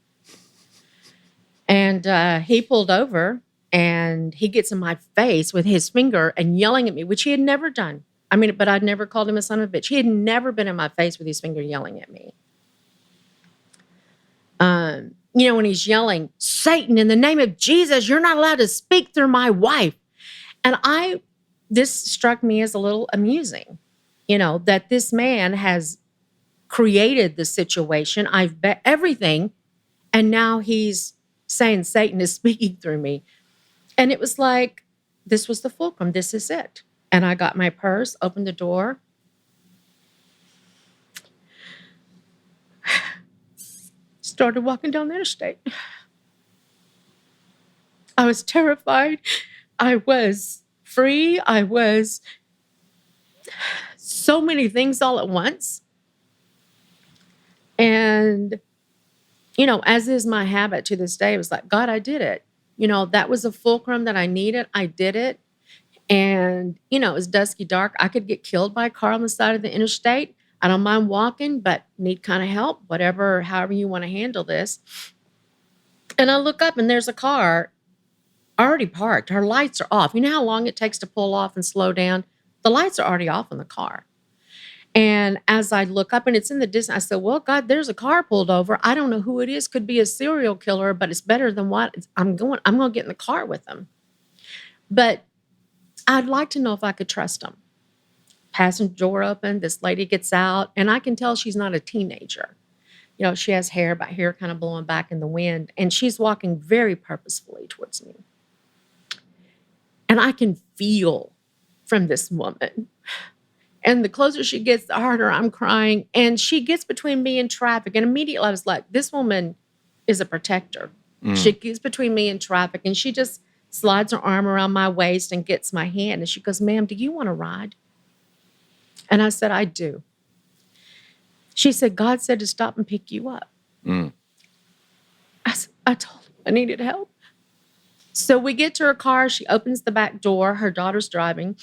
And he pulled over and he gets in my face with his finger and yelling at me, which he had never done. I mean, but I'd never called him a son of a bitch. He had never been in my face with his finger yelling at me. When he's yelling, Satan, in the name of Jesus, you're not allowed to speak through my wife. And I this struck me as a little amusing, that this man has created the situation. I've bet everything. And now he's saying Satan is speaking through me. And it was like, this was the fulcrum. This is it. And I got my purse, opened the door. Started walking down the interstate. I was terrified. I was free. I was so many things all at once. And, as is my habit to this day, it was like, God, I did it. That was a fulcrum that I needed. I did it. And, it was dusky dark. I could get killed by a car on the side of the interstate. I don't mind walking, but need kind of help, whatever, however you want to handle this. And I look up and there's a car already parked. Her lights are off. You know how long it takes to pull off and slow down? The lights are already off in the car. And as I look up and it's in the distance, I said, well, God, there's a car pulled over. I don't know who it is. Could be a serial killer, but it's better than what I'm going to get in the car with them. But I'd like to know if I could trust them. Passenger door open, this lady gets out, and I can tell she's not a teenager. She has hair, but hair kind of blowing back in the wind, and she's walking very purposefully towards me. And I can feel from this woman. And the closer she gets, the harder I'm crying. And she gets between me and traffic. And immediately I was like, this woman is a protector. She gets between me and traffic. And she just slides her arm around my waist and gets my hand. And she goes, ma'am, do you want to ride? And I said, I do. She said, God said to stop and pick you up. I told him I needed help. So we get to her car. She opens the back door. Her daughter's driving.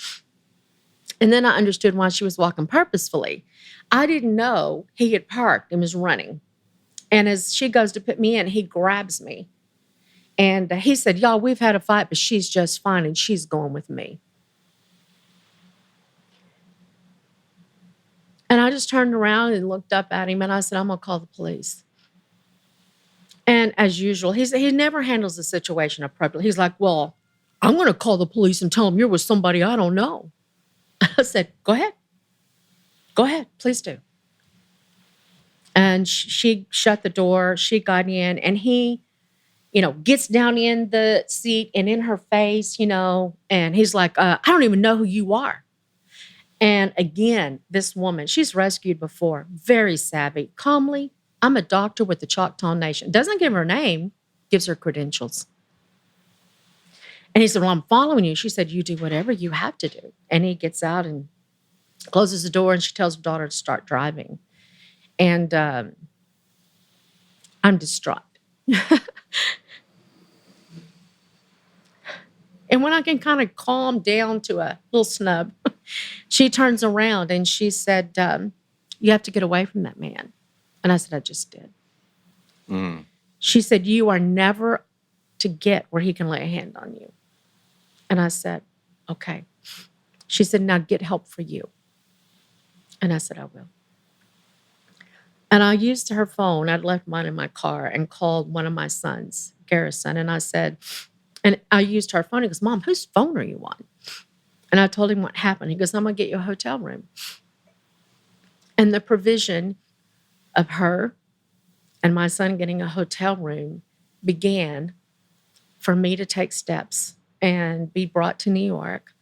And then I understood why she was walking purposefully. I didn't know he had parked and was running. And as she goes to put me in, he grabs me. And he said, y'all, we've had a fight, but she's just fine, and she's going with me. And I just turned around and looked up at him, and I said, I'm going to call the police. And as usual, he never handles the situation appropriately. He's like, well, I'm going to call the police and tell them you're with somebody I don't know. I said, go ahead. Go ahead. Please do. And she shut the door. She got in, and he, gets down in the seat and in her face, and he's like, I don't even know who you are. And again, this woman, she's rescued before, very savvy, calmly. I'm a doctor with the Choctaw Nation. Doesn't give her name, gives her credentials. And he said, well, I'm following you. She said, you do whatever you have to do. And he gets out and closes the door, and she tells her daughter to start driving. And I'm distraught. And when I can kind of calm down to a little snub, she turns around and she said, you have to get away from that man. And I said, I just did. She said, you are never to get where he can lay a hand on you. And I said, okay. She said, now get help for you. And I said, I will. And I used her phone. I'd left mine in my car and called one of my sons, Garrison. And I said, and I used her phone. He goes, Mom, whose phone are you on? And I told him what happened. He goes, I'm going to get you a hotel room. And the provision of her and my son getting a hotel room began for me to take steps and be brought to New York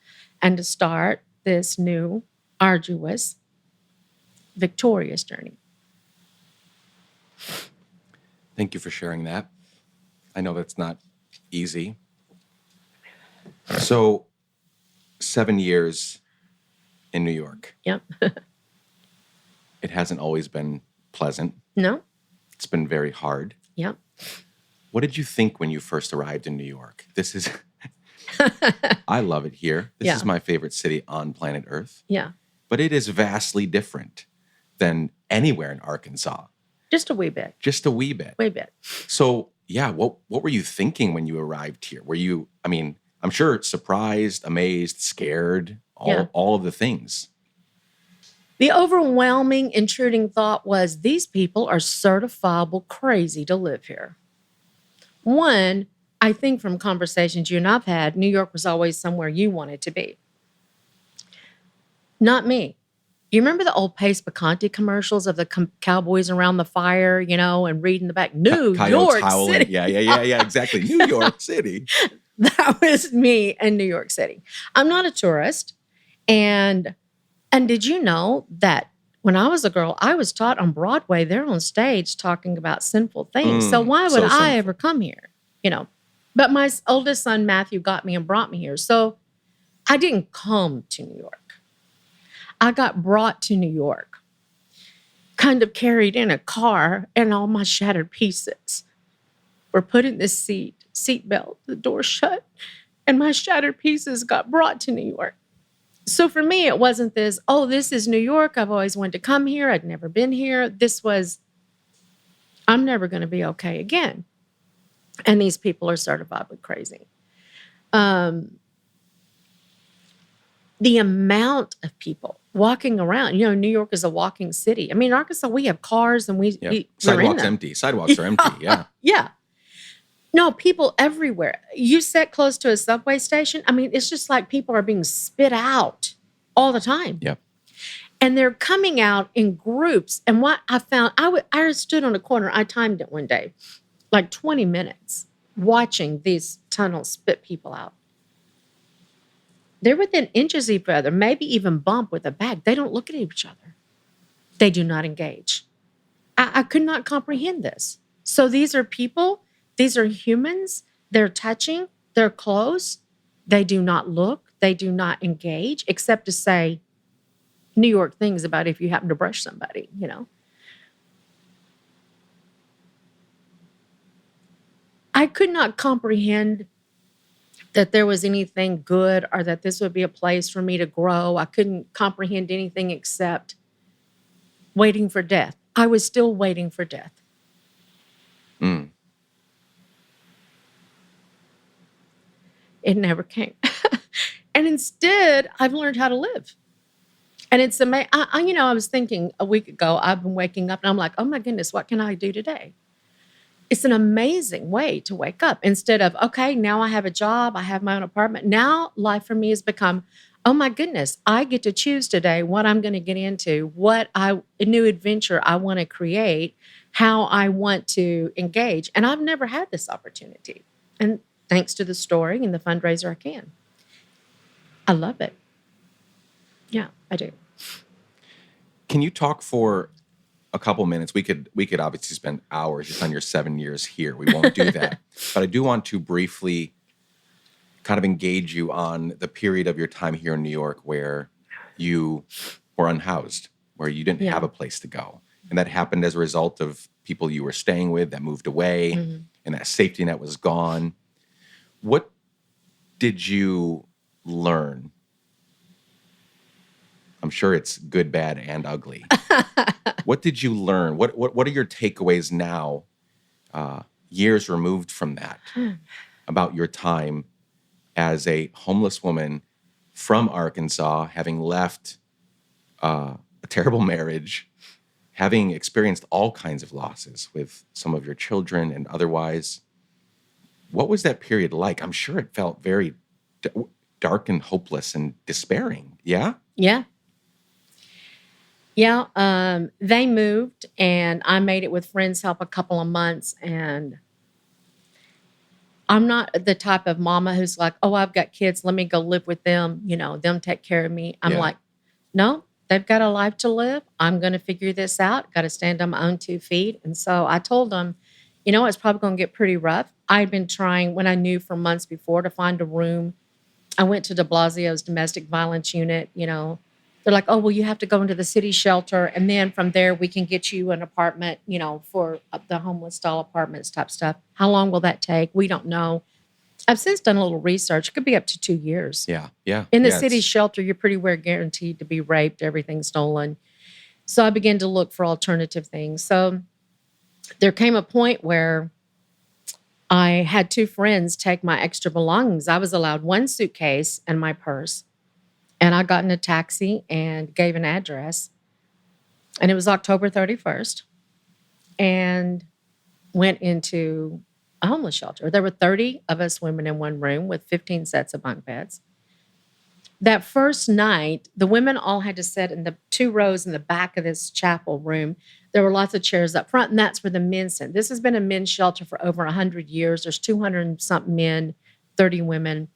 and to start this new, arduous, victorious journey. Thank you for sharing that. I know that's not easy. So, 7 years in New York. Yep. It hasn't always been pleasant. No. It's been very hard. Yep. What did you think when you first arrived in New York? This is, I love it here. This is my favorite city on planet Earth. Yeah. But it is vastly different than anywhere in Arkansas. Just a wee bit. Just a wee bit. Wee bit. So, yeah, what were you thinking when you arrived here? Were you, I'm sure surprised, amazed, scared, all of the things. The overwhelming, intruding thought was, these people are certifiable crazy to live here. One, I think from conversations you and I've had, New York was always somewhere you wanted to be. Not me. You remember the old Pace Picante commercials of the cowboys around the fire, and reading the back, New Coyotes York howling. City. Yeah, exactly. New York City. That was me in New York City. I'm not a tourist. And did you know that when I was a girl, I was taught on Broadway, they're on stage talking about sinful things. So why would So I sinful. ever come here? But my oldest son, Matthew, got me and brought me here. So I didn't come to New York. I got brought to New York, kind of carried in a car, and all my shattered pieces were put in this seat belt, the door shut, and my shattered pieces got brought to New York. So for me, it wasn't this, oh, this is New York. I've always wanted to come here. I'd never been here. This was, I'm never going to be okay again. And these people are certifiably crazy. The amount of people walking around, New York is a walking city. I mean, in Arkansas, we have cars and we're in Sidewalks them. empty. Sidewalks are empty. Yeah. Yeah. No, people everywhere. You sit close to a subway station. I mean, it's just like people are being spit out all the time. Yep. And they're coming out in groups. And what I found, I stood on a corner. I timed it one day, like 20 minutes, watching these tunnels spit people out. They're within inches of each other, maybe even bump with a bag. They don't look at each other. They do not engage. I could not comprehend this. So these are people. These are humans. They're touching. They're close. They do not look. They do not engage, except to say New York things about if you happen to brush somebody, I could not comprehend that there was anything good or that this would be a place for me to grow. I couldn't comprehend anything except waiting for death. I was still waiting for death. It never came. And instead, I've learned how to live. And it's amazing. I was thinking a week ago, I've been waking up and I'm like, oh my goodness, what can I do today? It's an amazing way to wake up instead of, okay, now I have a job, I have my own apartment. Now life for me has become, oh my goodness, I get to choose today what I'm going to get into, a new adventure I want to create, how I want to engage. And I've never had this opportunity. And thanks to the story and the fundraiser, I can. I love it. Yeah, I do. Can you talk for a couple minutes? We could obviously spend hours just on your 7 years here. We won't do that. But I do want to briefly kind of engage you on the period of your time here in New York where you were unhoused, where you didn't have a place to go. And that happened as a result of people you were staying with that moved away, and that safety net was gone. What did you learn? I'm sure it's good, bad, and ugly. What did you learn? What are your takeaways now, years removed from that, about your time as a homeless woman from Arkansas, having left a terrible marriage, having experienced all kinds of losses with some of your children and otherwise? What was that period like? I'm sure it felt very dark and hopeless and despairing. Yeah? Yeah. Yeah, they moved and I made it with friends help a couple of months, and I'm not the type of mama who's like, oh, I've got kids, let me go live with them, them take care of me. I'm like, no, they've got a life to live. I'm going to figure this out. Got to stand on my own 2 feet. And so I told them, it's probably going to get pretty rough. I'd been trying, when I knew for months before, to find a room. I went to de Blasio's domestic violence unit, They're like, oh, well, you have to go into the city shelter. And then from there, we can get you an apartment, for the homeless style apartments type stuff. How long will that take? We don't know. I've since done a little research. It could be up to 2 years. Yeah. In the city shelter, you're pretty well guaranteed to be raped, everything stolen. So I began to look for alternative things. So there came a point where I had 2 friends take my extra belongings. I was allowed 1 suitcase and my purse. And I got in a taxi and gave an address. And it was October 31st. And went into a homeless shelter. There were 30 of us women in one room with 15 sets of bunk beds. That first night, the women all had to sit in the 2 rows in the back of this chapel room. There were lots of chairs up front, and that's where the men sit. This has been a men's shelter for over 100 years. There's 200 and something men, 30 women.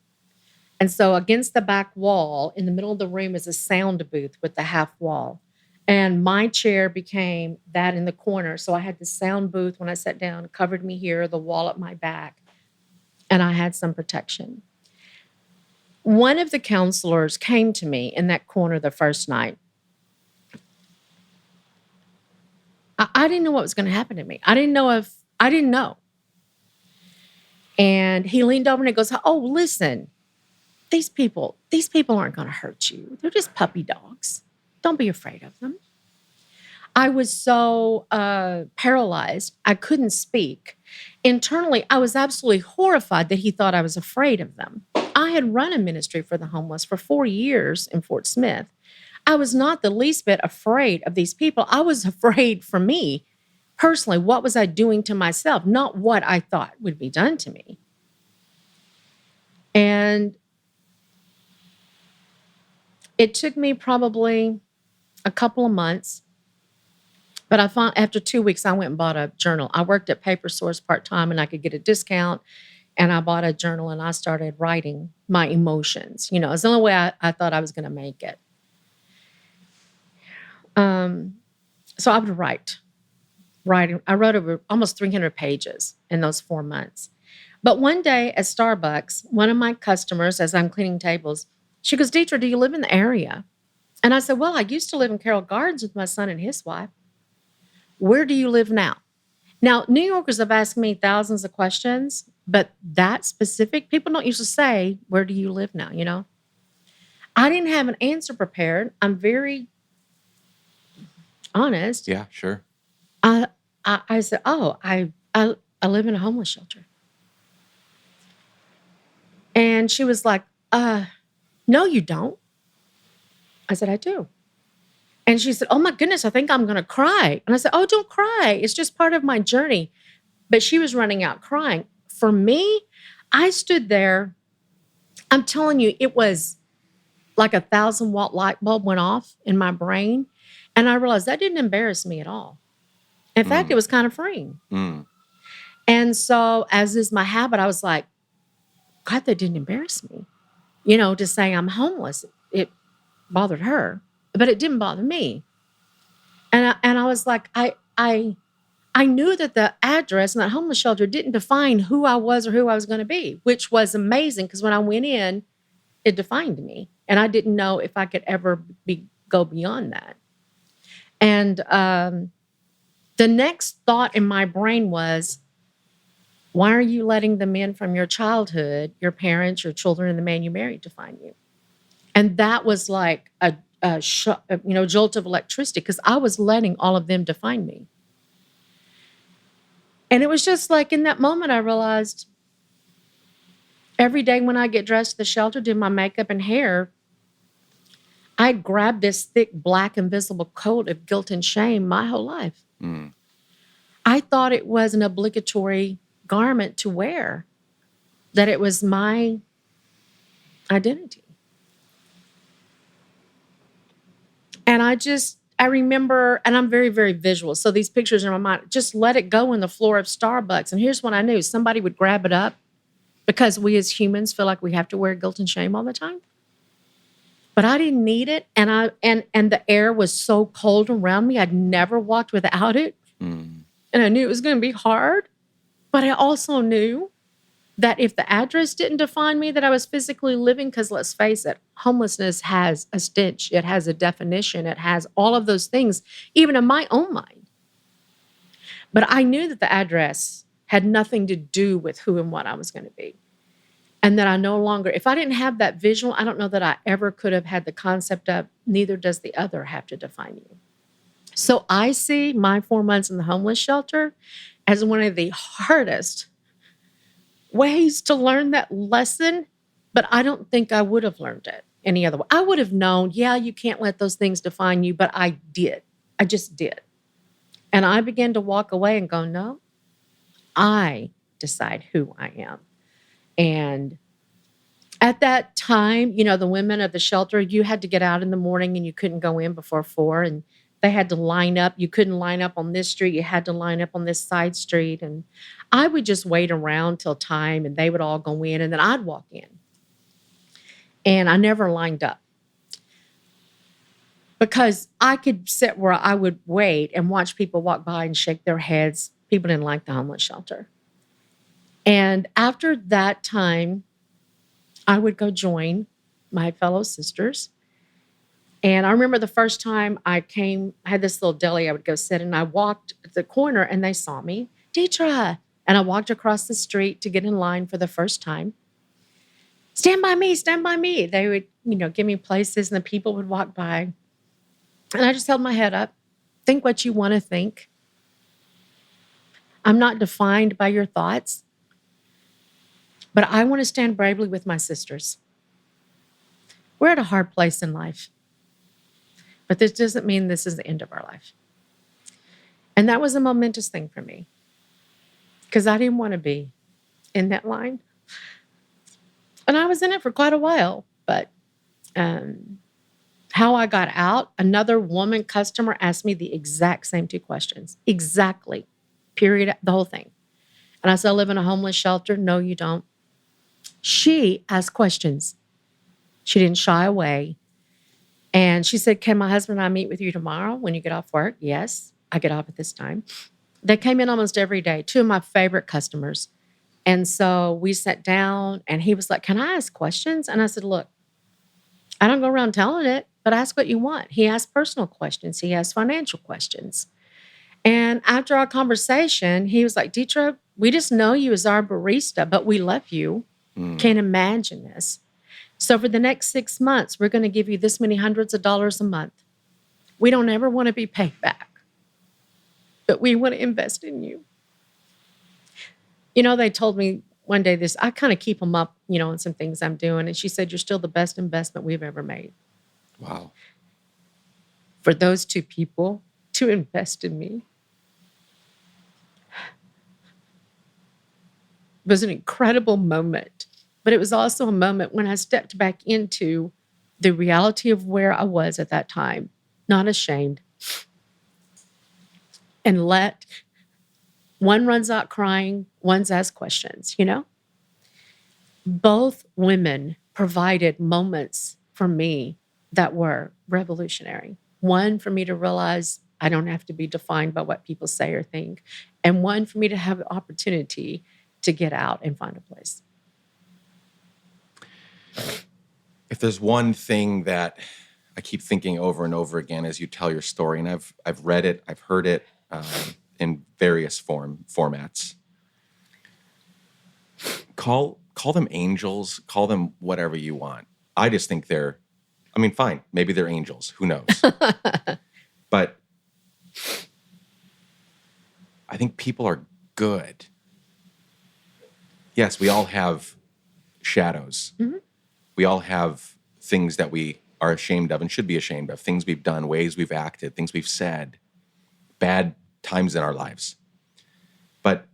And so against the back wall, in the middle of the room is a sound booth with the half wall. And my chair became that in the corner. So I had the sound booth when I sat down, covered me here, the wall at my back, and I had some protection. One of the counselors came to me in that corner the first night. I didn't know what was going to happen to me. I didn't know. And he leaned over and he goes, "Oh, listen, these people aren't going to hurt you. They're just puppy dogs. Don't be afraid of them." I was so paralyzed. I couldn't speak. Internally, I was absolutely horrified that he thought I was afraid of them. I had run a ministry for the homeless for 4 years in Fort Smith. I was not the least bit afraid of these people. I was afraid for me personally. What was I doing to myself? Not what I thought would be done to me. And it took me probably a couple of months. But I found after 2 weeks, I went and bought a journal. I worked at Paper Source part-time and I could get a discount. And I bought a journal and I started writing my emotions. You know, it's the only way I thought I was going to make it. So I would writing. I wrote over almost 300 pages in those 4 months. But one day at Starbucks, one of my customers, as I'm cleaning tables, she goes, "Detra, do you live in the area?" And I said, "Well, I used to live in Carroll Gardens with my son and his wife." "Where do you live now?" Now, New Yorkers have asked me thousands of questions, but that specific, people don't usually say, "Where do you live now?" You know? I didn't have an answer prepared. I'm very honest. Yeah, sure. I said, "Oh, I live in a homeless shelter." And she was like, "No, you don't." I said, "I do." And she said, "Oh my goodness, I think I'm going to cry." And I said, "Oh, don't cry. It's just part of my journey." But she was running out crying. For me, I stood there. I'm telling you, it was like a 1,000-watt light bulb went off in my brain. And I realized that didn't embarrass me at all. In fact, it was kind of freeing. And so, as is my habit, I was like, God, that didn't embarrass me. You know, to say I'm homeless, it bothered her, but it didn't bother me. And I was like, I knew that the address in that homeless shelter didn't define who I was or who I was going to be, which was amazing because when I went in, it defined me, and I didn't know if I could ever go beyond that. And the next thought in my brain was, why are you letting the men from your childhood, your parents, your children, and the man you married define you? And that was like a jolt of electricity because I was letting all of them define me. And it was just like in that moment, I realized every day when I get dressed at the shelter, do my makeup and hair, I'd grabbed this thick, black, invisible coat of guilt and shame my whole life. I thought it was an obligatory garment to wear, that it was my identity. And I remember, and I'm very, very visual. So these pictures in my mind, just let it go on the floor of Starbucks. And here's what I knew. Somebody would grab it up because we as humans feel like we have to wear guilt and shame all the time. But I didn't need it. And the air was so cold around me. I'd never walked without it. And I knew it was going to be hard. But I also knew that if the address didn't define me, that I was physically living, because let's face it, homelessness has a stench. It has a definition. It has all of those things, even in my own mind. But I knew that the address had nothing to do with who and what I was going to be. And that I no longer, if I didn't have that visual, I don't know that I ever could have had the concept of neither does the other have to define you. So I see my 4 months in the homeless shelter as one of the hardest ways to learn that lesson, but I don't think I would have learned it any other way. I would have known, yeah, you can't let those things define you, but I did. I just did. And I began to walk away and go, no, I decide who I am. And At that time, the women of the shelter, you had to get out in the morning and you couldn't go in before 4, and they had to line up. You couldn't line up on this street. You had to line up on this side street. And I would just wait around till time and they would all go in and then I'd walk in. And I never lined up because I could sit where I would wait and watch people walk by and shake their heads. People didn't like the homeless shelter. And after that time, I would go join my fellow sisters. And I remember the first time I had this little deli I would go sit in. I walked at the corner and they saw me, Detra. And I walked across the street to get in line for the first time. Stand by me, stand by me. They would, give me places and the people would walk by. And I just held my head up. Think what you want to think. I'm not defined by your thoughts. But I want to stand bravely with my sisters. We're at a hard place in life. But this doesn't mean this is the end of our life. And that was a momentous thing for me. Because I didn't want to be in that line. And I was in it for quite a while. But how I got out, another woman customer asked me the exact same 2 questions. Exactly. Period. The whole thing. And I said, I live in a homeless shelter. No, you don't. She asked questions. She didn't shy away. And she said, can my husband and I meet with you tomorrow when you get off work? Yes, I get off at this time. They came in almost every day, 2 of my favorite customers. And so we sat down and he was like, can I ask questions? And I said, look, I don't go around telling it, but ask what you want. He asked personal questions. He asked financial questions. And after our conversation, he was like, Detra, we just know you as our barista, but we love you. Can't imagine this. So for the next 6 months, we're going to give you this many hundreds of dollars a month. We don't ever want to be paid back, but we want to invest in you. They told me one day this, I kind of keep them up, on some things I'm doing. And she said, you're still the best investment we've ever made. Wow. For those 2 people to invest in me was an incredible moment. But it was also a moment when I stepped back into the reality of where I was at that time, not ashamed, and let one runs out crying, one's asked questions, Both women provided moments for me that were revolutionary. One for me to realize I don't have to be defined by what people say or think, and one for me to have the opportunity to get out and find a place. If there's one thing that I keep thinking over and over again as you tell your story, and I've read it, I've heard it in various formats. Call them angels, call them whatever you want. I just think fine, maybe they're angels, who knows? But I think people are good. Yes, we all have shadows. Mm-hmm. We all have things that we are ashamed of and should be ashamed of, things we've done, ways we've acted, things we've said, bad times in our lives. But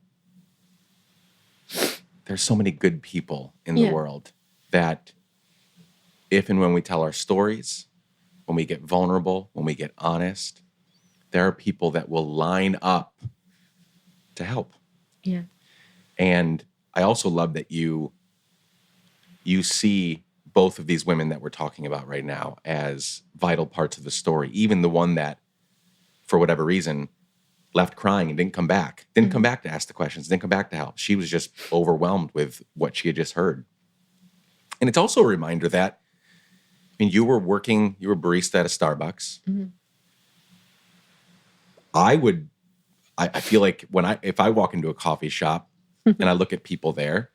there's so many good people in the world that if and when we tell our stories, when we get vulnerable, when we get honest, there are people that will line up to help. Yeah. And I also love that you see both of these women that we're talking about right now as vital parts of the story, even the one that, for whatever reason, left crying and didn't come back to ask the questions, didn't come back to help. She was just overwhelmed with what she had just heard. And it's also a reminder that, you were barista at a Starbucks. Mm-hmm. I feel like if I walk into a coffee shop and I look at people there,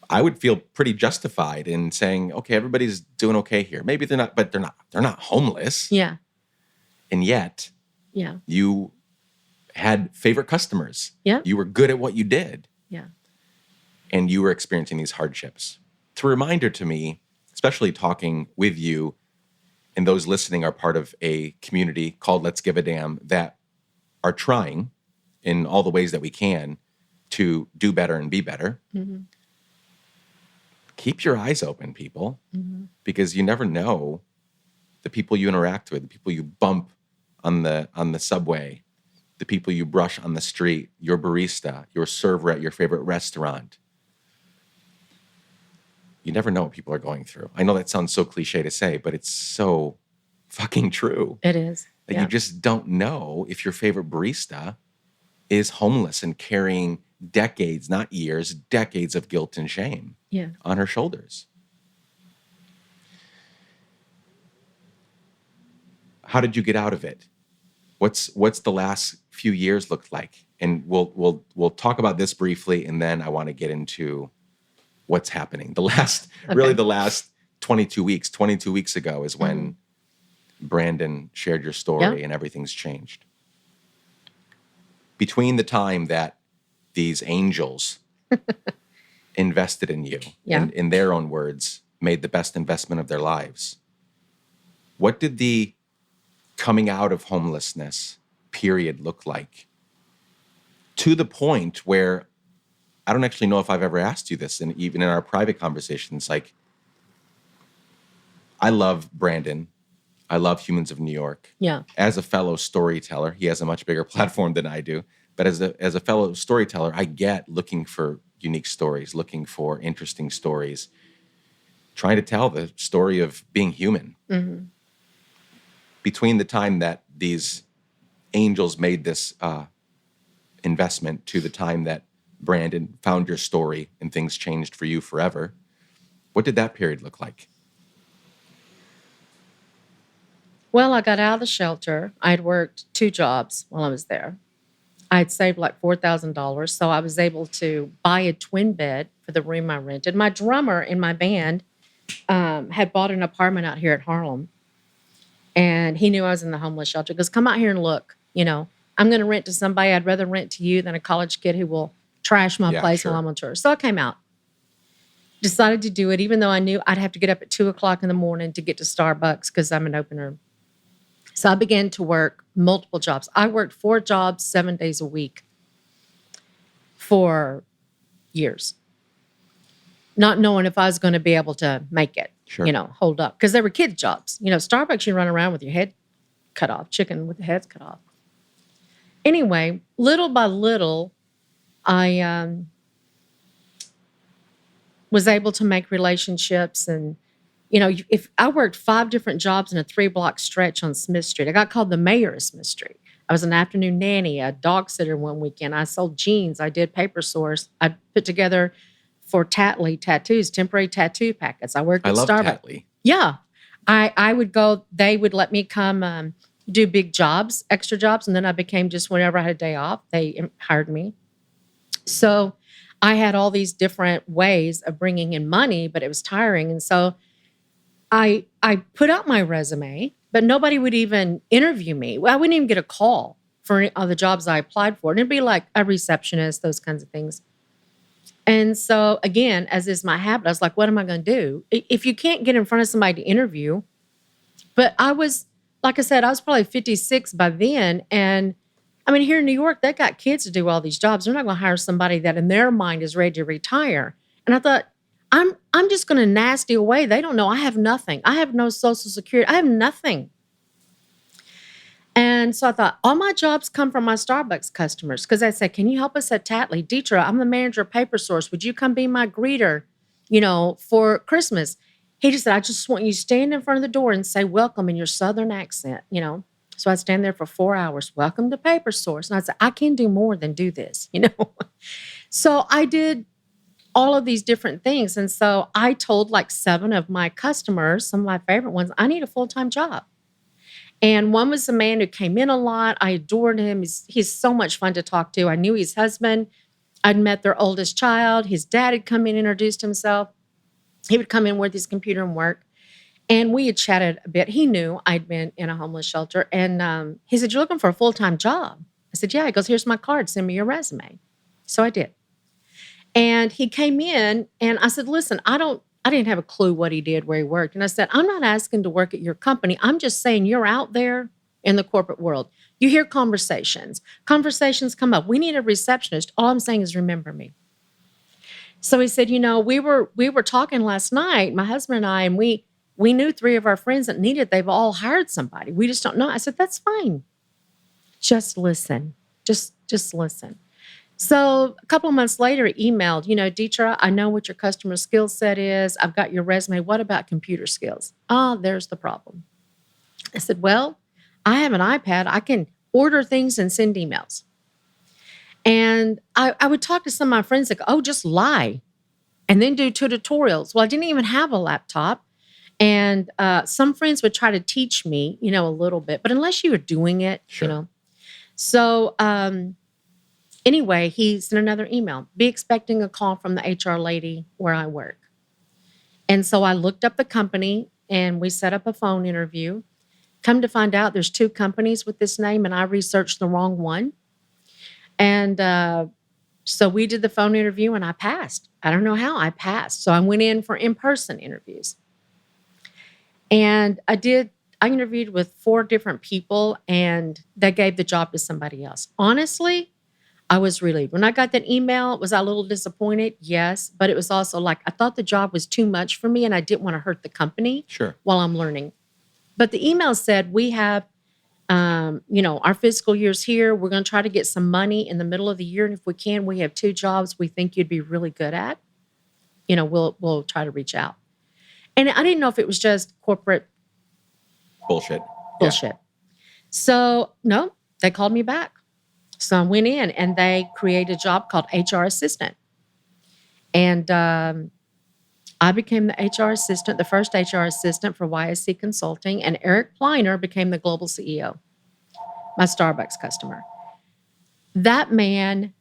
I would feel pretty justified in saying, okay, everybody's doing okay here. Maybe they're not, but they're not homeless. Yeah. And yet, you had favorite customers. Yeah. You were good at what you did. Yeah. And you were experiencing these hardships. It's a reminder to me, especially talking with you, and those listening are part of a community called Let's Give a Damn that are trying in all the ways that we can to do better and be better. Mm-hmm. keep your eyes open, people, because you never know the people you interact with, the people you bump on the subway, the people you brush on the street, your barista, your server at your favorite restaurant. You never know what people are going through. I know that sounds so cliche to say, but it's so fucking true. It is. That Yeah. you just don't know if your favorite barista is homeless and carrying decades, not years, decades of guilt and shame on her shoulders. How did you get out of it? What's the last few years looked like? And we'll talk about this briefly, and then I want to get into what's happening. The last 22 weeks. 22 weeks ago is when Brandon shared your story and everything's changed. Between the time that these angels invested in you, and in their own words, made the best investment of their lives, what did the coming out of homelessness period look like? To the point where I don't actually know if I've ever asked you this, and even in our private conversations, like, I love Brandon. I love Humans of New York. Yeah. As a fellow storyteller, he has a much bigger platform than I do. But as a fellow storyteller, I get looking for unique stories, looking for interesting stories, trying to tell the story of being human. Between the time that these angels made this investment to the time that Brandon found your story and things changed for you forever, what did that period look like? Well, I got out of the shelter. I'd worked 2 jobs while I was there. I'd saved like $4,000, so I was able to buy a twin bed for the room I rented. My drummer in my band had bought an apartment out here at Harlem, and he knew I was in the homeless shelter. He goes, come out here and look. I'm going to rent to somebody. I'd rather rent to you than a college kid who will trash my place while I'm on tour. So I came out, decided to do it, even though I knew I'd have to get up at 2 o'clock in the morning to get to Starbucks because I'm an opener. So I began to work multiple jobs. I worked 4 jobs, 7 days a week for years, not knowing if I was going to be able to make it, hold up. Because they were kids' jobs. Starbucks, you run around with your head cut off, chicken with the heads cut off. Anyway, little by little, I was able to make relationships. And, if I worked 5 different jobs in a 3-block stretch on Smith Street, I got called the mayor of Smith Street. I was an afternoon nanny, a dog sitter one weekend. I sold jeans. I did paper source. I put together for Tatley tattoos, temporary tattoo packets. I worked at Starbucks. I love Tatley. Yeah. I would go, they would let me come do big jobs, extra jobs. And then I became just whenever I had a day off, they hired me. So I had all these different ways of bringing in money, but it was tiring. And so I put out my resume, but nobody would even interview me. Well, I wouldn't even get a call for any of the jobs I applied for. And it'd be like a receptionist, those kinds of things. And so again, as is my habit, I was like, what am I going to do? If you can't get in front of somebody to interview, but I was, like I said, I was probably 56 by then. And I mean, here in New York, they got kids to do all these jobs. They're not going to hire somebody that in their mind is ready to retire. And I thought, I'm just going to nasty away. They don't know. I have nothing. I have no Social Security. I have nothing. And so I thought, all my jobs come from my Starbucks customers. Because I said, can you help us at Tatley? Detra, I'm the manager of Paper Source. Would you come be my greeter, for Christmas? He just said, I just want you to stand in front of the door and say welcome in your Southern accent, So I'd stand there for 4 hours. Welcome to Paper Source. And I'd say, I can do more than do this, So I did all of these different things. And so I told like 7 of my customers, some of my favorite ones, I need a full-time job. And one was a man who came in a lot. I adored him. He's so much fun to talk to. I knew his husband. I'd met their oldest child. His dad had come in, introduced himself. He would come in with his computer and work. And we had chatted a bit. He knew I'd been in a homeless shelter. And he said, you're looking for a full-time job? I said, yeah. He goes, here's my card. Send me your resume. So I did. And he came in and I said, listen, I didn't have a clue what he did, where he worked. And I said, I'm not asking to work at your company. I'm just saying you're out there in the corporate world. You hear conversations. Conversations come up. We need a receptionist. All I'm saying is remember me. So he said, we were talking last night, my husband and I, and we knew 3 of our friends that needed, they've all hired somebody. We just don't know. I said, that's fine. Just listen. Just listen. So a couple of months later, he emailed, Detra, I know what your customer skill set is. I've got your resume. What about computer skills? There's the problem. I said, well, I have an iPad. I can order things and send emails. And I would talk to some of my friends like, just lie and then do tutorials. Well, I didn't even have a laptop. And some friends would try to teach me, a little bit, but unless you were doing it, Sure. So anyway, he sent another email. Be expecting a call from the HR lady where I work. And so I looked up the company and we set up a phone interview. Come to find out there's 2 companies with this name and I researched the wrong one. And so we did the phone interview and I passed. I don't know how I passed. So I went in for in-person interviews. And I interviewed with 4 different people and they gave the job to somebody else. Honestly, I was relieved. When I got that email, was I a little disappointed? Yes. But it was also like, I thought the job was too much for me and I didn't want to hurt the company while I'm learning. But the email said, we have, our fiscal year's here. We're going to try to get some money in the middle of the year. And if we can, we have 2 jobs we think you'd be really good at. We'll try to reach out. And I didn't know if it was just corporate Bullshit. bullshit. So, no, they called me back. So I went in and they created a job called HR assistant. And I became the HR assistant, the first HR assistant for YSC Consulting. And Eric Pleiner became the global CEO, my Starbucks customer. That man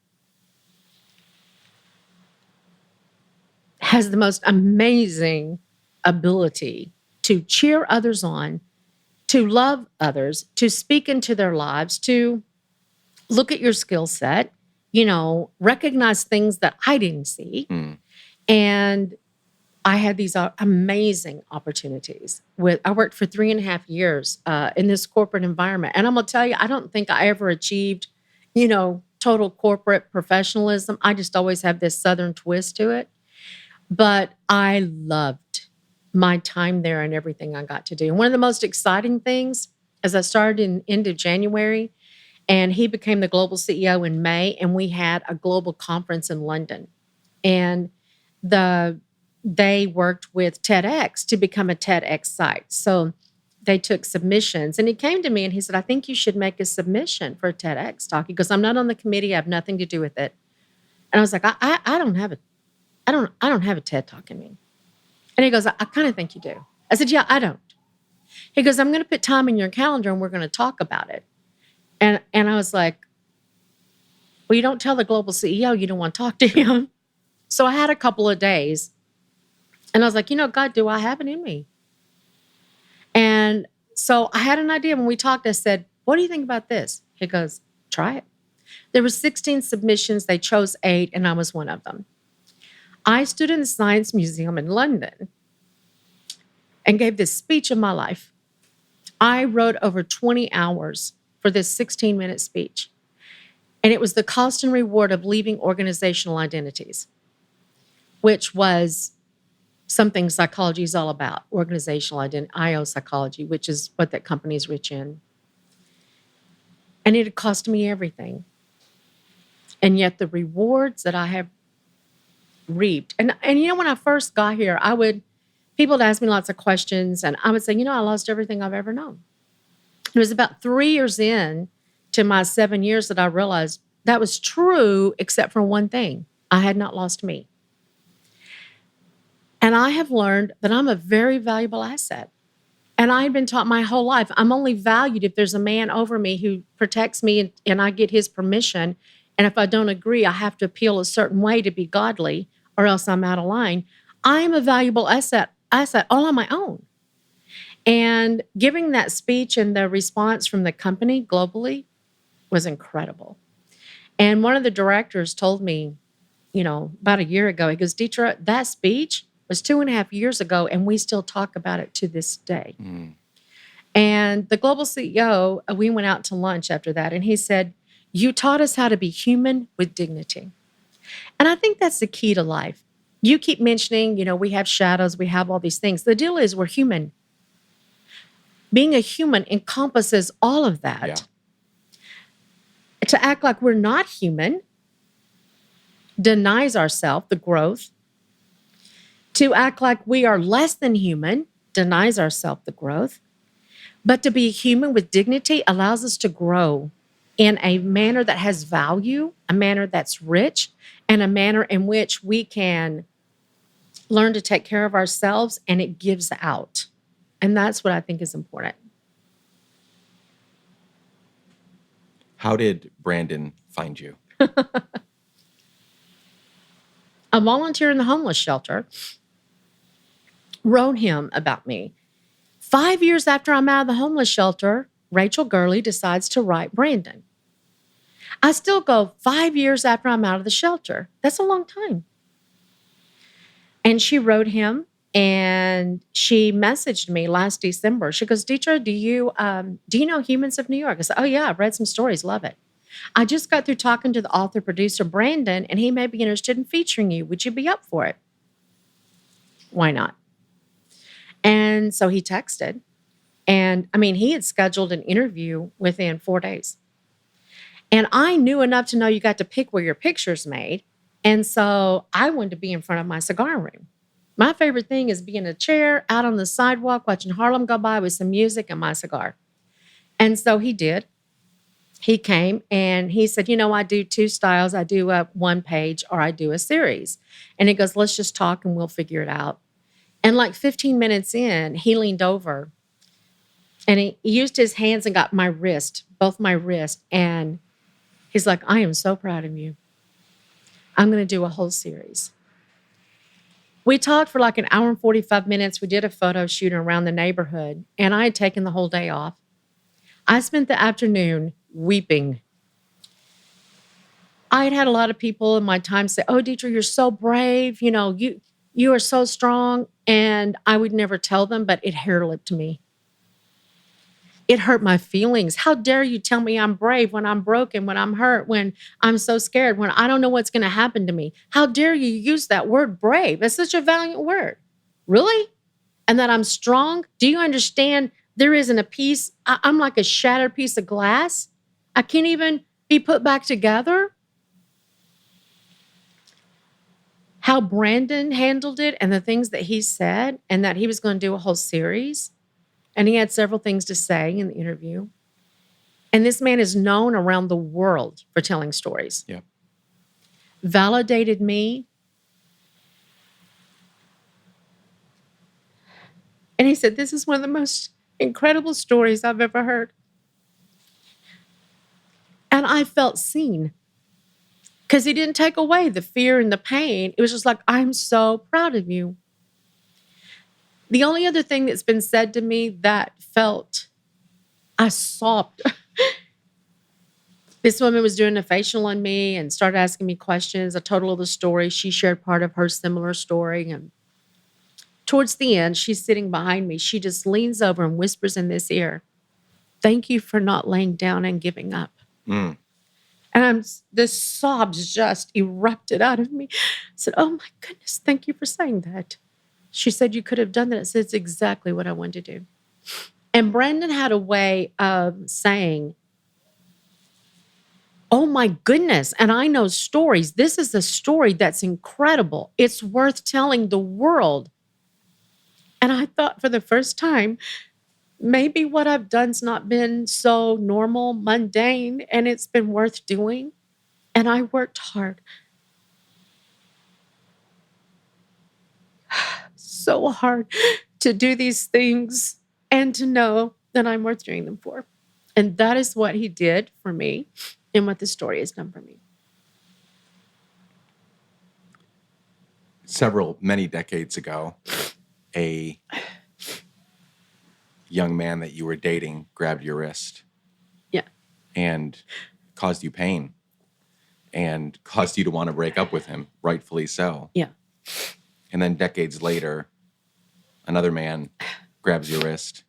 has the most amazing ability to cheer others on, to love others, to speak into their lives, to look at your skill set, recognize things that I didn't see. And I had these amazing opportunities. I worked for 3.5 years in this corporate environment. And I'm going to tell you, I don't think I ever achieved, total corporate professionalism. I just always have this Southern twist to it. But I loved my time there and everything I got to do. And one of the most exciting things, as I started in end of January, and he became the global CEO in May, and we had a global conference in London. And they worked with TEDx to become a TEDx site. So they took submissions. And he came to me and he said, I think you should make a submission for a TEDx talk. He goes, I'm not on the committee. I have nothing to do with it. And I was like, I don't have a TED talk in me. And he goes, I kind of think you do. I said, yeah, I don't. He goes, I'm going to put time in your calendar and we're going to talk about it. And I was like, well, you don't tell the global CEO you don't want to talk to him. So I had a couple of days and I was like, God, do I have it in me? And so I had an idea. When we talked, I said, what do you think about this? He goes, try it. There were 16 submissions. They chose 8 and I was one of them. I stood in the Science Museum in London and gave this speech of my life. I wrote over 20 hours for this 16-minute speech. And it was the cost and reward of leaving organizational identities, which was something psychology is all about, organizational identity, IO psychology, which is what that company is rich in. And it had cost me everything. And yet the rewards that I have reaped. And when I first got here, people would ask me lots of questions and I would say, I lost everything I've ever known. It was about 3 years in to my 7 years that I realized that was true, except for one thing. I had not lost me. And I have learned that I'm a very valuable asset. And I had been taught my whole life, I'm only valued if there's a man over me who protects me and I get his permission. And if I don't agree, I have to appeal a certain way to be godly or else I'm out of line. I am a valuable asset all on my own. And giving that speech and the response from the company globally was incredible. And one of the directors told me, about a year ago, he goes, Detra, that speech was 2.5 years ago, and we still talk about it to this day. And the global CEO, we went out to lunch after that, and he said, you taught us how to be human with dignity. And I think that's the key to life. You keep mentioning, we have shadows, we have all these things. The deal is we're human. Being a human encompasses all of that. Yeah. To act like we're not human denies ourselves the growth. To act like we are less than human denies ourselves the growth. But to be human with dignity allows us to grow in a manner that has value, a manner that's rich, and a manner in which we can learn to take care of ourselves and it gives out. And that's what I think is important. How did Brandon find you? A volunteer in the homeless shelter wrote him about me. 5 years after I'm out of the homeless shelter, Rachel Gurley decides to write Brandon. I still go 5 years after I'm out of the shelter. That's a long time. And she wrote him and she messaged me last December. She goes, Detra, do you know Humans of New York? I said, oh yeah, I've read some stories, love it. I just got through talking to the author producer, Brandon, and he may be interested in featuring you. Would you be up for it? Why not? And so he texted. And he had scheduled an interview within 4 days. And I knew enough to know you got to pick where your picture's made. And so I wanted to be in front of my cigar room. My favorite thing is being in a chair out on the sidewalk, watching Harlem go by with some music and my cigar. And so he did. He came and he said, I do 2 styles. I do a 1 page or I do a series. And he goes, let's just talk and we'll figure it out. And like 15 minutes in, he leaned over and he used his hands and got my wrist, both my wrists. And he's like, I am so proud of you. I'm going to do a whole series. We talked for like an hour and 45 minutes. We did a photo shoot around the neighborhood and I had taken the whole day off. I spent the afternoon weeping. I had had a lot of people in my time say, oh, Detra, you're so brave. You are so strong. And I would never tell them, but it hair-lipped me. It hurt my feelings. How dare you tell me I'm brave when I'm broken, when I'm hurt, when I'm so scared, when I don't know what's going to happen to me? How dare you use that word brave? That's such a valiant word. Really? And that I'm strong? Do you understand there isn't a piece? I'm like a shattered piece of glass. I can't even be put back together. How Brandon handled it and the things that he said and that he was going to do a whole series. And he had several things to say in the interview. And this man is known around the world for telling stories. Yeah. Validated me. And he said, this is one of the most incredible stories I've ever heard. And I felt seen because he didn't take away the fear and the pain. It was just like, I'm so proud of you. The only other thing that's been said to me that I sobbed. This woman was doing a facial on me and started asking me questions. I told her the story. She shared part of her similar story. And towards the end, she's sitting behind me. She just leans over and whispers in this ear, thank you for not laying down and giving up. Mm. And the sobs just erupted out of me. I said, oh my goodness, thank you for saying that. She said, you could have done that. I said, it's exactly what I wanted to do. And Brandon had a way of saying, oh my goodness, and I know stories. This is a story that's incredible. It's worth telling the world. And I thought for the first time, maybe what I've done's not been so normal, mundane, and it's been worth doing. And I worked hard. So hard to do these things and to know that I'm worth doing them for. And that is what he did for me and what the story has done for me. Many decades ago, a young man that you were dating grabbed your wrist. Yeah. And caused you pain and caused you to want to break up with him, rightfully so. Yeah. And then decades later, another man grabs your wrist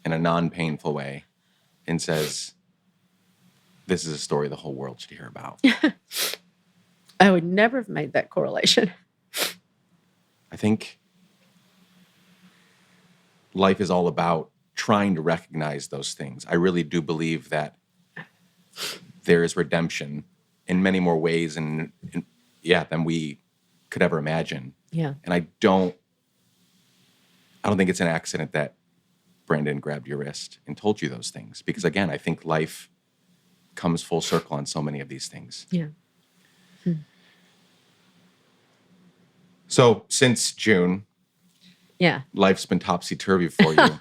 in a non-painful way and says, this is a story the whole world should hear about. I would never have made that correlation. I think life is all about trying to recognize those things. I really do believe that there is redemption in many more ways than we could ever imagine. Yeah. And I don't think it's an accident that Brandon grabbed your wrist and told you those things, because again, I think life comes full circle on so many of these things. Yeah. So since June, Yeah. life's been topsy-turvy for you.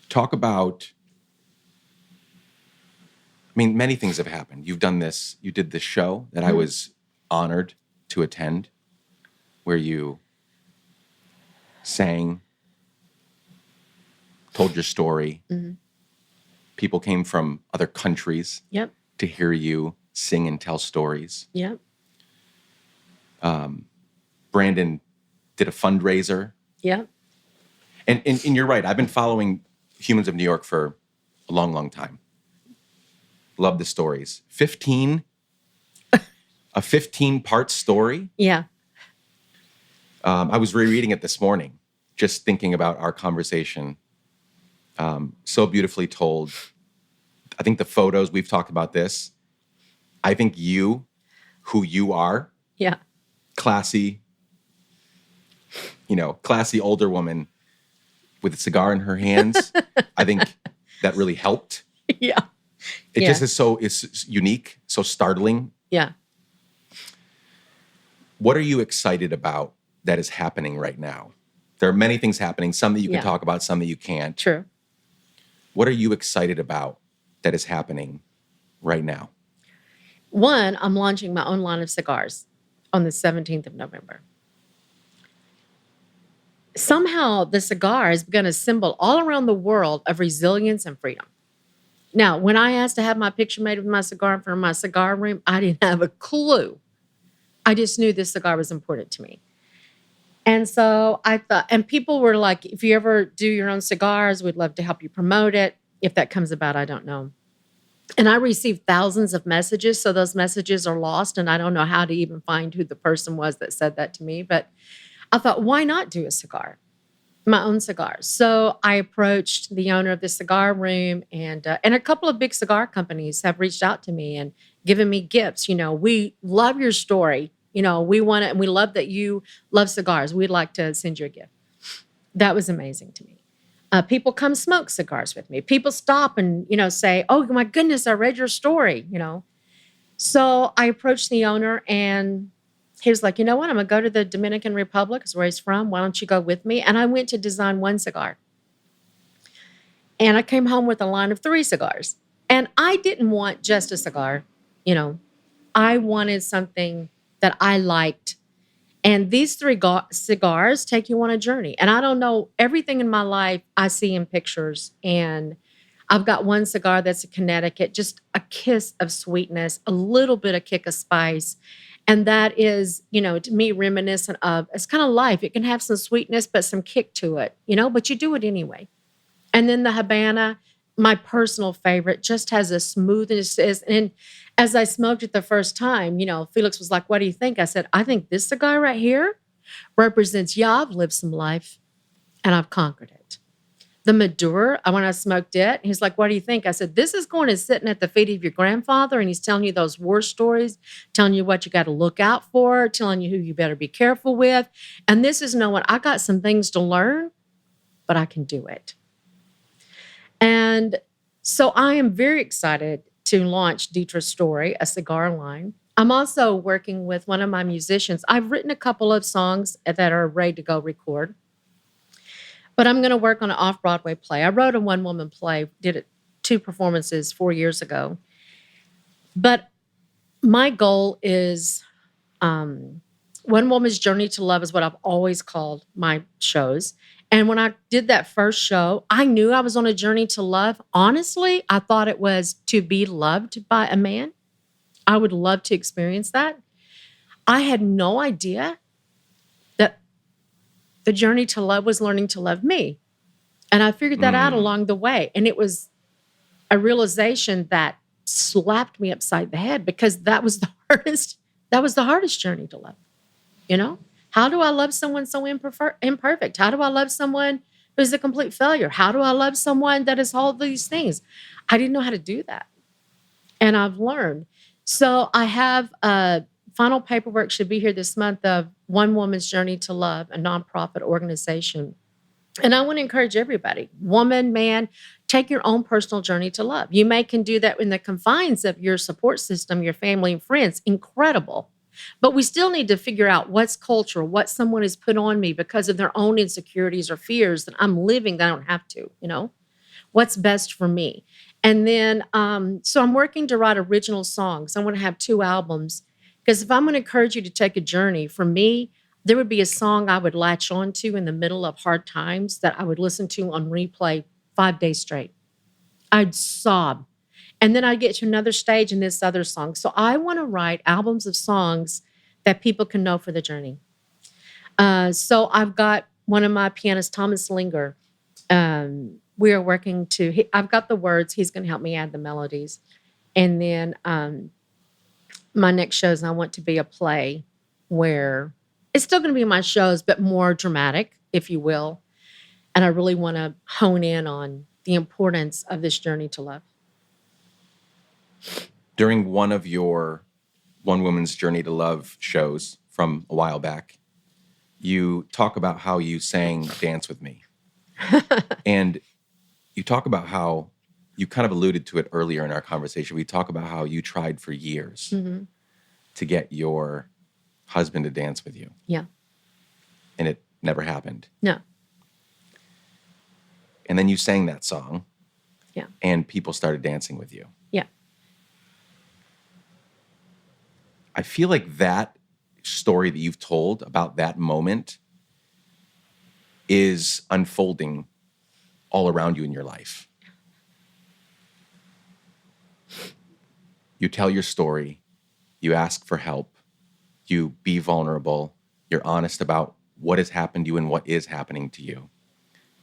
Talk about, I mean, many things have happened. You did this show that I was honored to attend, where you sang, told your story. People came from other countries Yep. to hear you sing and tell stories. Yep. Brandon did a fundraiser. Yep. And you're right. I've been following Humans of New York for a long, long time. Love the stories. A 15-part story. Yeah. I was rereading it this morning, just thinking about our conversation. So beautifully told. I think the photos, we've talked about this. I think who you are, Yeah. classy older woman with a cigar in her hands. I think that really helped. Yeah. It just is unique, so startling. Yeah. What are you excited about that is happening right now? There are many things happening, some that you can talk about, some that you can't. True. What are you excited about that is happening right now? One, I'm launching my own line of cigars on the 17th of November. Somehow the cigar has become a symbol all around the world of resilience and freedom. Now, when I asked to have my picture made with my cigar in front of my cigar room, I didn't have a clue. I just knew this cigar was important to me. And so I thought, and people were like, if you ever do your own cigars, we'd love to help you promote it. If that comes about, I don't know. And I received thousands of messages. So those messages are lost. And I don't know how to even find who the person was that said that to me. But I thought, why not do a cigar? My own cigars. So I approached the owner of the cigar room, and a couple of big cigar companies have reached out to me and given me gifts. We love your story. We want it, and we love that you love cigars. We'd like to send you a gift. That was amazing to me. People come smoke cigars with me. People stop and, say, oh my goodness, I read your story, So I approached the owner, and he was like, you know what? I'm going to go to the Dominican Republic, is where he's from. Why don't you go with me? And I went to design one cigar. And I came home with a line of 3 cigars. And I didn't want just a cigar. I wanted something that I liked. And these 3 cigars take you on a journey. And I don't know, everything in my life I see in pictures. And I've got one cigar that's a Connecticut, just a kiss of sweetness, a little bit of kick of spice. And that is, to me, reminiscent of, it's kind of life. It can have some sweetness, but some kick to it, but you do it anyway. And then the Habana, my personal favorite, just has a smoothness. And as I smoked it the first time, Felix was like, what do you think? I said, I think this cigar right here represents, I've lived some life and I've conquered it. The Maduro, when I smoked it, he's like, what do you think? I said, this is going to sitting at the feet of your grandfather, and he's telling you those war stories, telling you what you got to look out for, telling you who you better be careful with. And this is knowing I got some things to learn, but I can do it. And so I am very excited to launch Detra Story, a cigar line. I'm also working with one of my musicians. I've written a couple of songs that are ready to go record. But I'm going to work on an off-Broadway play. I wrote a one-woman play, did it 2 performances 4 years ago. But my goal is One Woman's Journey to Love is what I've always called my shows. And when I did that first show, I knew I was on a journey to love. Honestly, I thought it was to be loved by a man. I would love to experience that. I had no idea that the journey to love was learning to love me. And I figured that out along the way. And it was a realization that slapped me upside the head, because that was the hardest journey to love. You know, how do I love someone so imperfect? How do I love someone who's a complete failure? How do I love someone that is all these things? I didn't know how to do that. And I've learned. So I have final paperwork should be here this month of One Woman's Journey to Love, a nonprofit organization. And I want to encourage everybody, woman, man, take your own personal journey to love. You may can do that in the confines of your support system, your family and friends. Incredible. But we still need to figure out what's cultural, what someone has put on me because of their own insecurities or fears that I'm living that I don't have to, what's best for me. And then, so I'm working to write original songs. I want to have 2 albums because if I'm going to encourage you to take a journey, for me, there would be a song I would latch on to in the middle of hard times that I would listen to on replay 5 days straight. I'd sob. And then I'd get to another stage in this other song. So I want to write albums of songs that people can know for the journey. So I've got one of my pianists, Thomas Linger. We are working to, I've got the words. He's going to help me add the melodies. And then my next shows, I want to be a play where it's still going to be my shows, but more dramatic, if you will. And I really want to hone in on the importance of this journey to love. During one of your One Woman's Journey to Love shows from a while back, you talk about how you sang Dance With Me. And you talk about how you kind of alluded to it earlier in our conversation. We talk about how you tried for years to get your husband to dance with you. Yeah. And it never happened. No. And then you sang that song. Yeah. And people started dancing with you. Yeah. I feel like that story that you've told about that moment is unfolding all around you in your life. You tell your story, you ask for help, you be vulnerable, you're honest about what has happened to you and what is happening to you.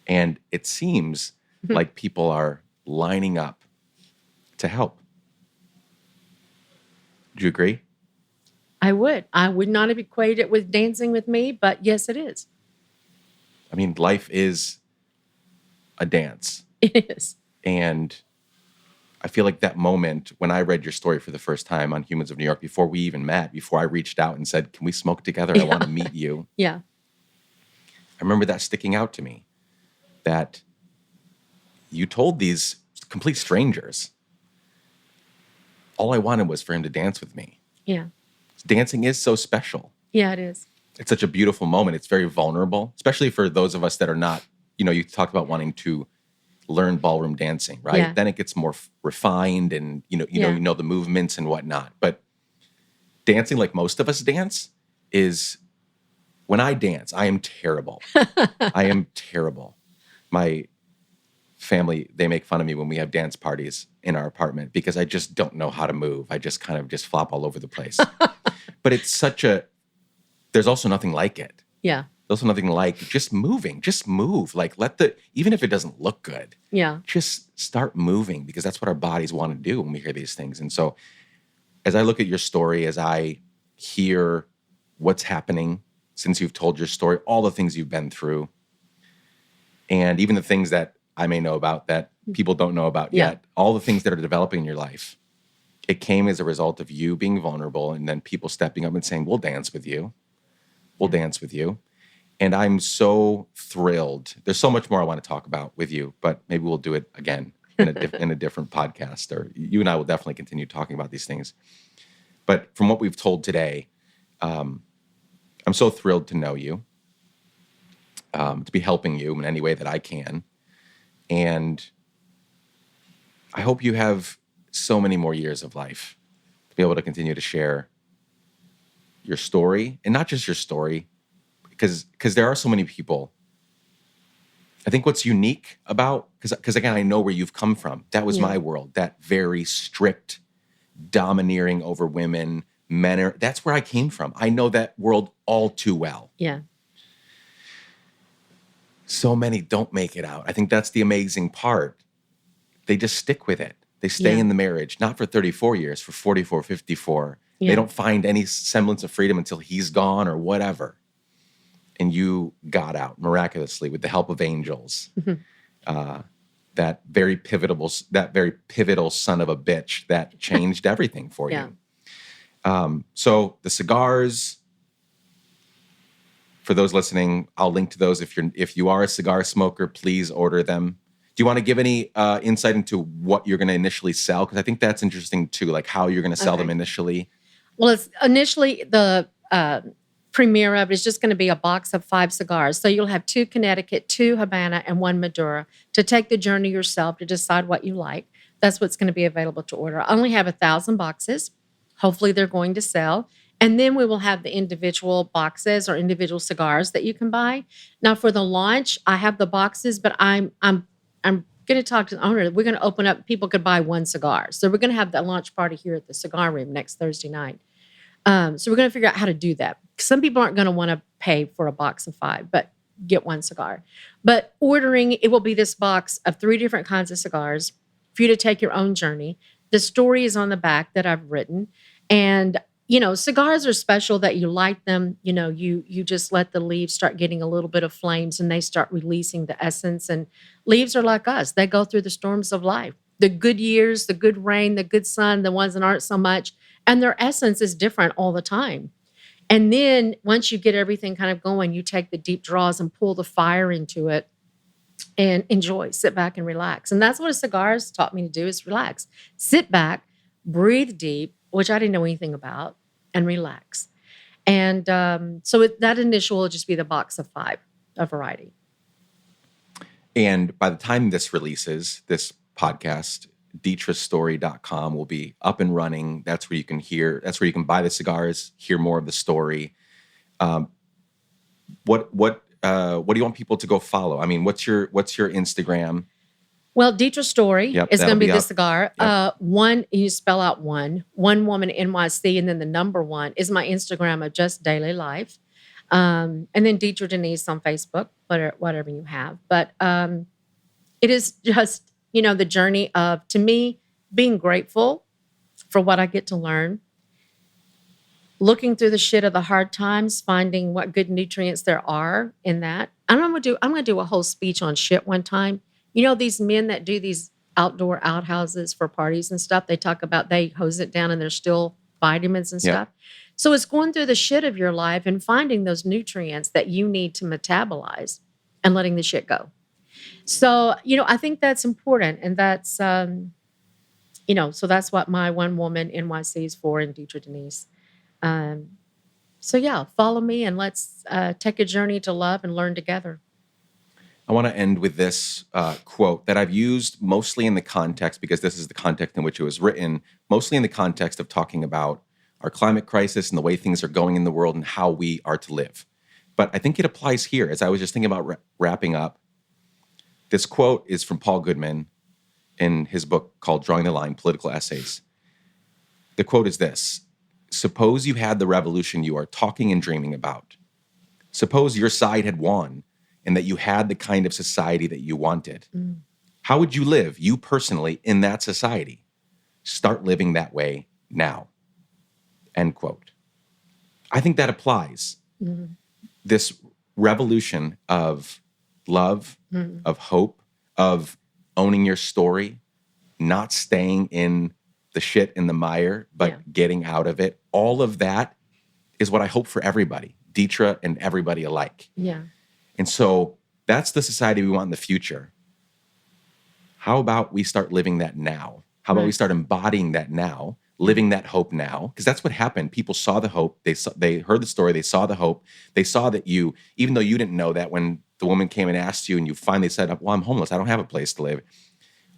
And it seems like people are lining up to help. Do you agree? I would. I would not have equated it with dancing with me, but yes, it is. I mean, life is a dance. It is. And I feel like that moment when I read your story for the first time on Humans of New York, before we even met, before I reached out and said, can we smoke together? I want to meet you. Yeah. I remember that sticking out to me, that you told these complete strangers, all I wanted was for him to dance with me. Yeah. Dancing is so special. Yeah, it is. It's such a beautiful moment. It's very vulnerable, especially for those of us that are not, you talked about wanting to learn ballroom dancing, right? Yeah. Then it gets more refined and, you know the movements and whatnot. But dancing like most of us dance is, when I dance, I am terrible. I am terrible. My family, they make fun of me when we have dance parties in our apartment because I just don't know how to move. I just kind of just flop all over the place. But it's there's also nothing like it. Yeah. There's also nothing like just moving. Just move. Like even if it doesn't look good, Yeah. just start moving, because that's what our bodies want to do when we hear these things. And so as I look at your story, as I hear what's happening since you've told your story, all the things you've been through, and even the things that I may know about that people don't know about yet, all the things that are developing in your life, it came as a result of you being vulnerable and then people stepping up and saying, we'll dance with you. We'll dance with you. And I'm so thrilled. There's so much more I want to talk about with you, but maybe we'll do it again in a different podcast, or you and I will definitely continue talking about these things. But from what we've told today, I'm so thrilled to know you, to be helping you in any way that I can. And I hope you have so many more years of life to be able to continue to share your story, and not just your story, because there are so many people. I think what's unique about, because again, I know where you've come from. That was my world, that very strict, domineering over women, men. That's where I came from. I know that world all too well. Yeah. So many don't make it out. I think that's the amazing part. They just stick with it. They stay in the marriage, not for 34 years, for 44, 54. They Yeah. don't find any semblance of freedom until he's gone or whatever. And you got out miraculously with the help of angels. That very pivotal son of a bitch that changed everything for Yeah. you. So the cigars, for those listening, I'll link to those. If you are a cigar smoker, please order them. Do you want to give any insight into what you're going to initially sell? Because I think that's interesting too, like how you're going to sell them initially. Well, it's initially the premiere of it is just going to be a box of 5 cigars. So you'll have 2 Connecticut, 2 Havana, and 1 Maduro to take the journey yourself to decide what you like. That's what's going to be available to order. I only have 1,000 boxes. Hopefully they're going to sell. And then we will have the individual boxes or individual cigars that you can buy. Now for the launch, I have the boxes, but I'm going to talk to the owner. We're going to open up. People could buy 1 cigar. So we're going to have that launch party here at the cigar room next Thursday night. So we're going to figure out how to do that. Some people aren't going to want to pay for a box of 5, but get 1 cigar. But ordering, it will be this box of 3 different kinds of cigars for you to take your own journey. The story is on the back that I've written. And, cigars are special that you light them. You just let the leaves start getting a little bit of flames and they start releasing the essence. And leaves are like us. They go through the storms of life. The good years, the good rain, the good sun, the ones that aren't so much. And their essence is different all the time. And then once you get everything kind of going, you take the deep draws and pull the fire into it and enjoy, sit back and relax. And that's what a cigar has taught me to do is relax. Sit back, breathe deep, which I didn't know anything about, and relax. And that initial will just be the box of 5, a variety. And by the time this releases, this podcast, detrastory.com will be up and running. That's where you can buy the cigars, hear more of the story. What do you want people to go follow? I mean, what's your Instagram? Well, Detra Story is going to be the up. cigar. Yep. 1, you spell out 1 woman NYC, and then the number 1 is my Instagram of just daily life. And then Detra Denise on Facebook, whatever you have. But it is just, the journey of, to me, being grateful for what I get to learn, looking through the shit of the hard times, finding what good nutrients there are in that. And I'm going to do a whole speech on shit one time. These men that do these outdoor outhouses for parties and stuff, they talk about they hose it down and there's still vitamins and stuff. So it's going through the shit of your life and finding those nutrients that you need to metabolize and letting the shit go. So, I think that's important. And that's, so that's what my One Woman NYC is for in Detra Denise. Follow me and let's take a journey to love and learn together. I want to end with this quote that I've used mostly in the context, because this is the context in which it was written, mostly in the context of talking about our climate crisis and the way things are going in the world and how we are to live. But I think it applies here. As I was just thinking about wrapping up, this quote is from Paul Goodman in his book called Drawing the Line, Political Essays. The quote is this: suppose you had the revolution you are talking and dreaming about. Suppose your side had won and that you had the kind of society that you wanted. How would you live, you personally, in that society? Start living that way now. End quote. I think that applies. This revolution of love, of hope, of owning your story, not staying in the shit in the mire, but getting out of it. All of that is what I hope for everybody, Detra and everybody alike. Yeah. And so that's the society we want in the future. How about we start living that now? How about we start embodying that now, living that hope now? Because that's what happened. People saw the hope. They heard the story. They saw the hope. They saw that you, even though you didn't know that when the woman came and asked you and you finally said, well, I'm homeless. I don't have a place to live.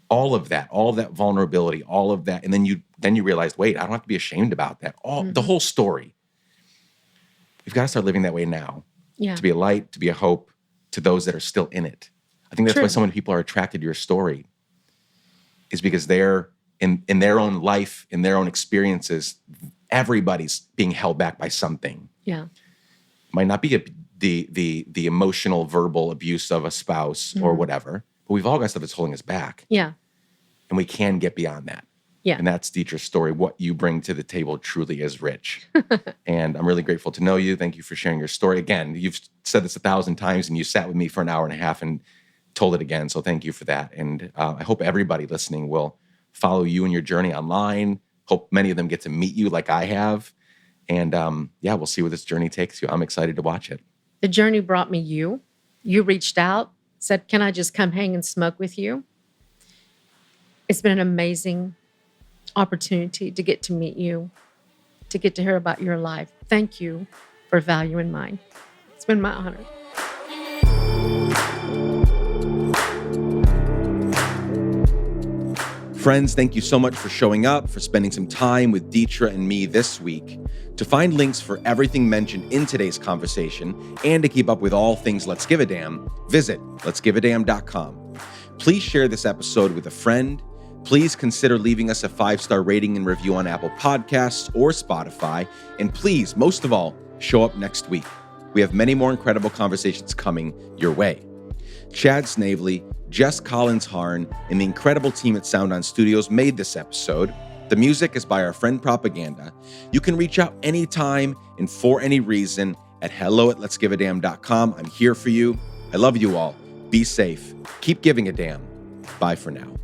All of that vulnerability, all of that. And then you realized, wait, I don't have to be ashamed about that. The whole story. We've got to start living that way now. To be a light, to be a hope to those that are still in it. I think that's why so many people are attracted to your story, is because they're in their own life, in their own experiences, everybody's being held back by something. Yeah. Might not be the emotional, verbal abuse of a spouse or whatever, but we've all got stuff that's holding us back. Yeah. And we can get beyond that. Yeah. And that's Detra's story. What you bring to the table truly is rich. And I'm really grateful to know you. Thank you for sharing your story. Again, you've said this 1,000 times and you sat with me for an hour and a half and told it again. So thank you for that. And I hope everybody listening will follow you in your journey online. Hope many of them get to meet you like I have. And we'll see where this journey takes you. I'm excited to watch it. The journey brought me you. You reached out, said, can I just come hang and smoke with you? It's been an amazing opportunity to get to meet you, to get to hear about your life. Thank you for valuing mine. It's been my honor. Friends, thank you so much for showing up, for spending some time with Detra and me this week. To find links for everything mentioned in today's conversation and to keep up with all things Let's Give a Damn, visit letsgiveadamn.com. Please share this episode with a friend. Please consider leaving us a 5-star rating and review on Apple Podcasts or Spotify. And please, most of all, show up next week. We have many more incredible conversations coming your way. Chad Snavely, Jess Collins-Harn, and the incredible team at Sound On Studios made this episode. The music is by our friend Propaganda. You can reach out anytime and for any reason at hello@letsgiveadamn.com. I'm here for you. I love you all. Be safe. Keep giving a damn. Bye for now.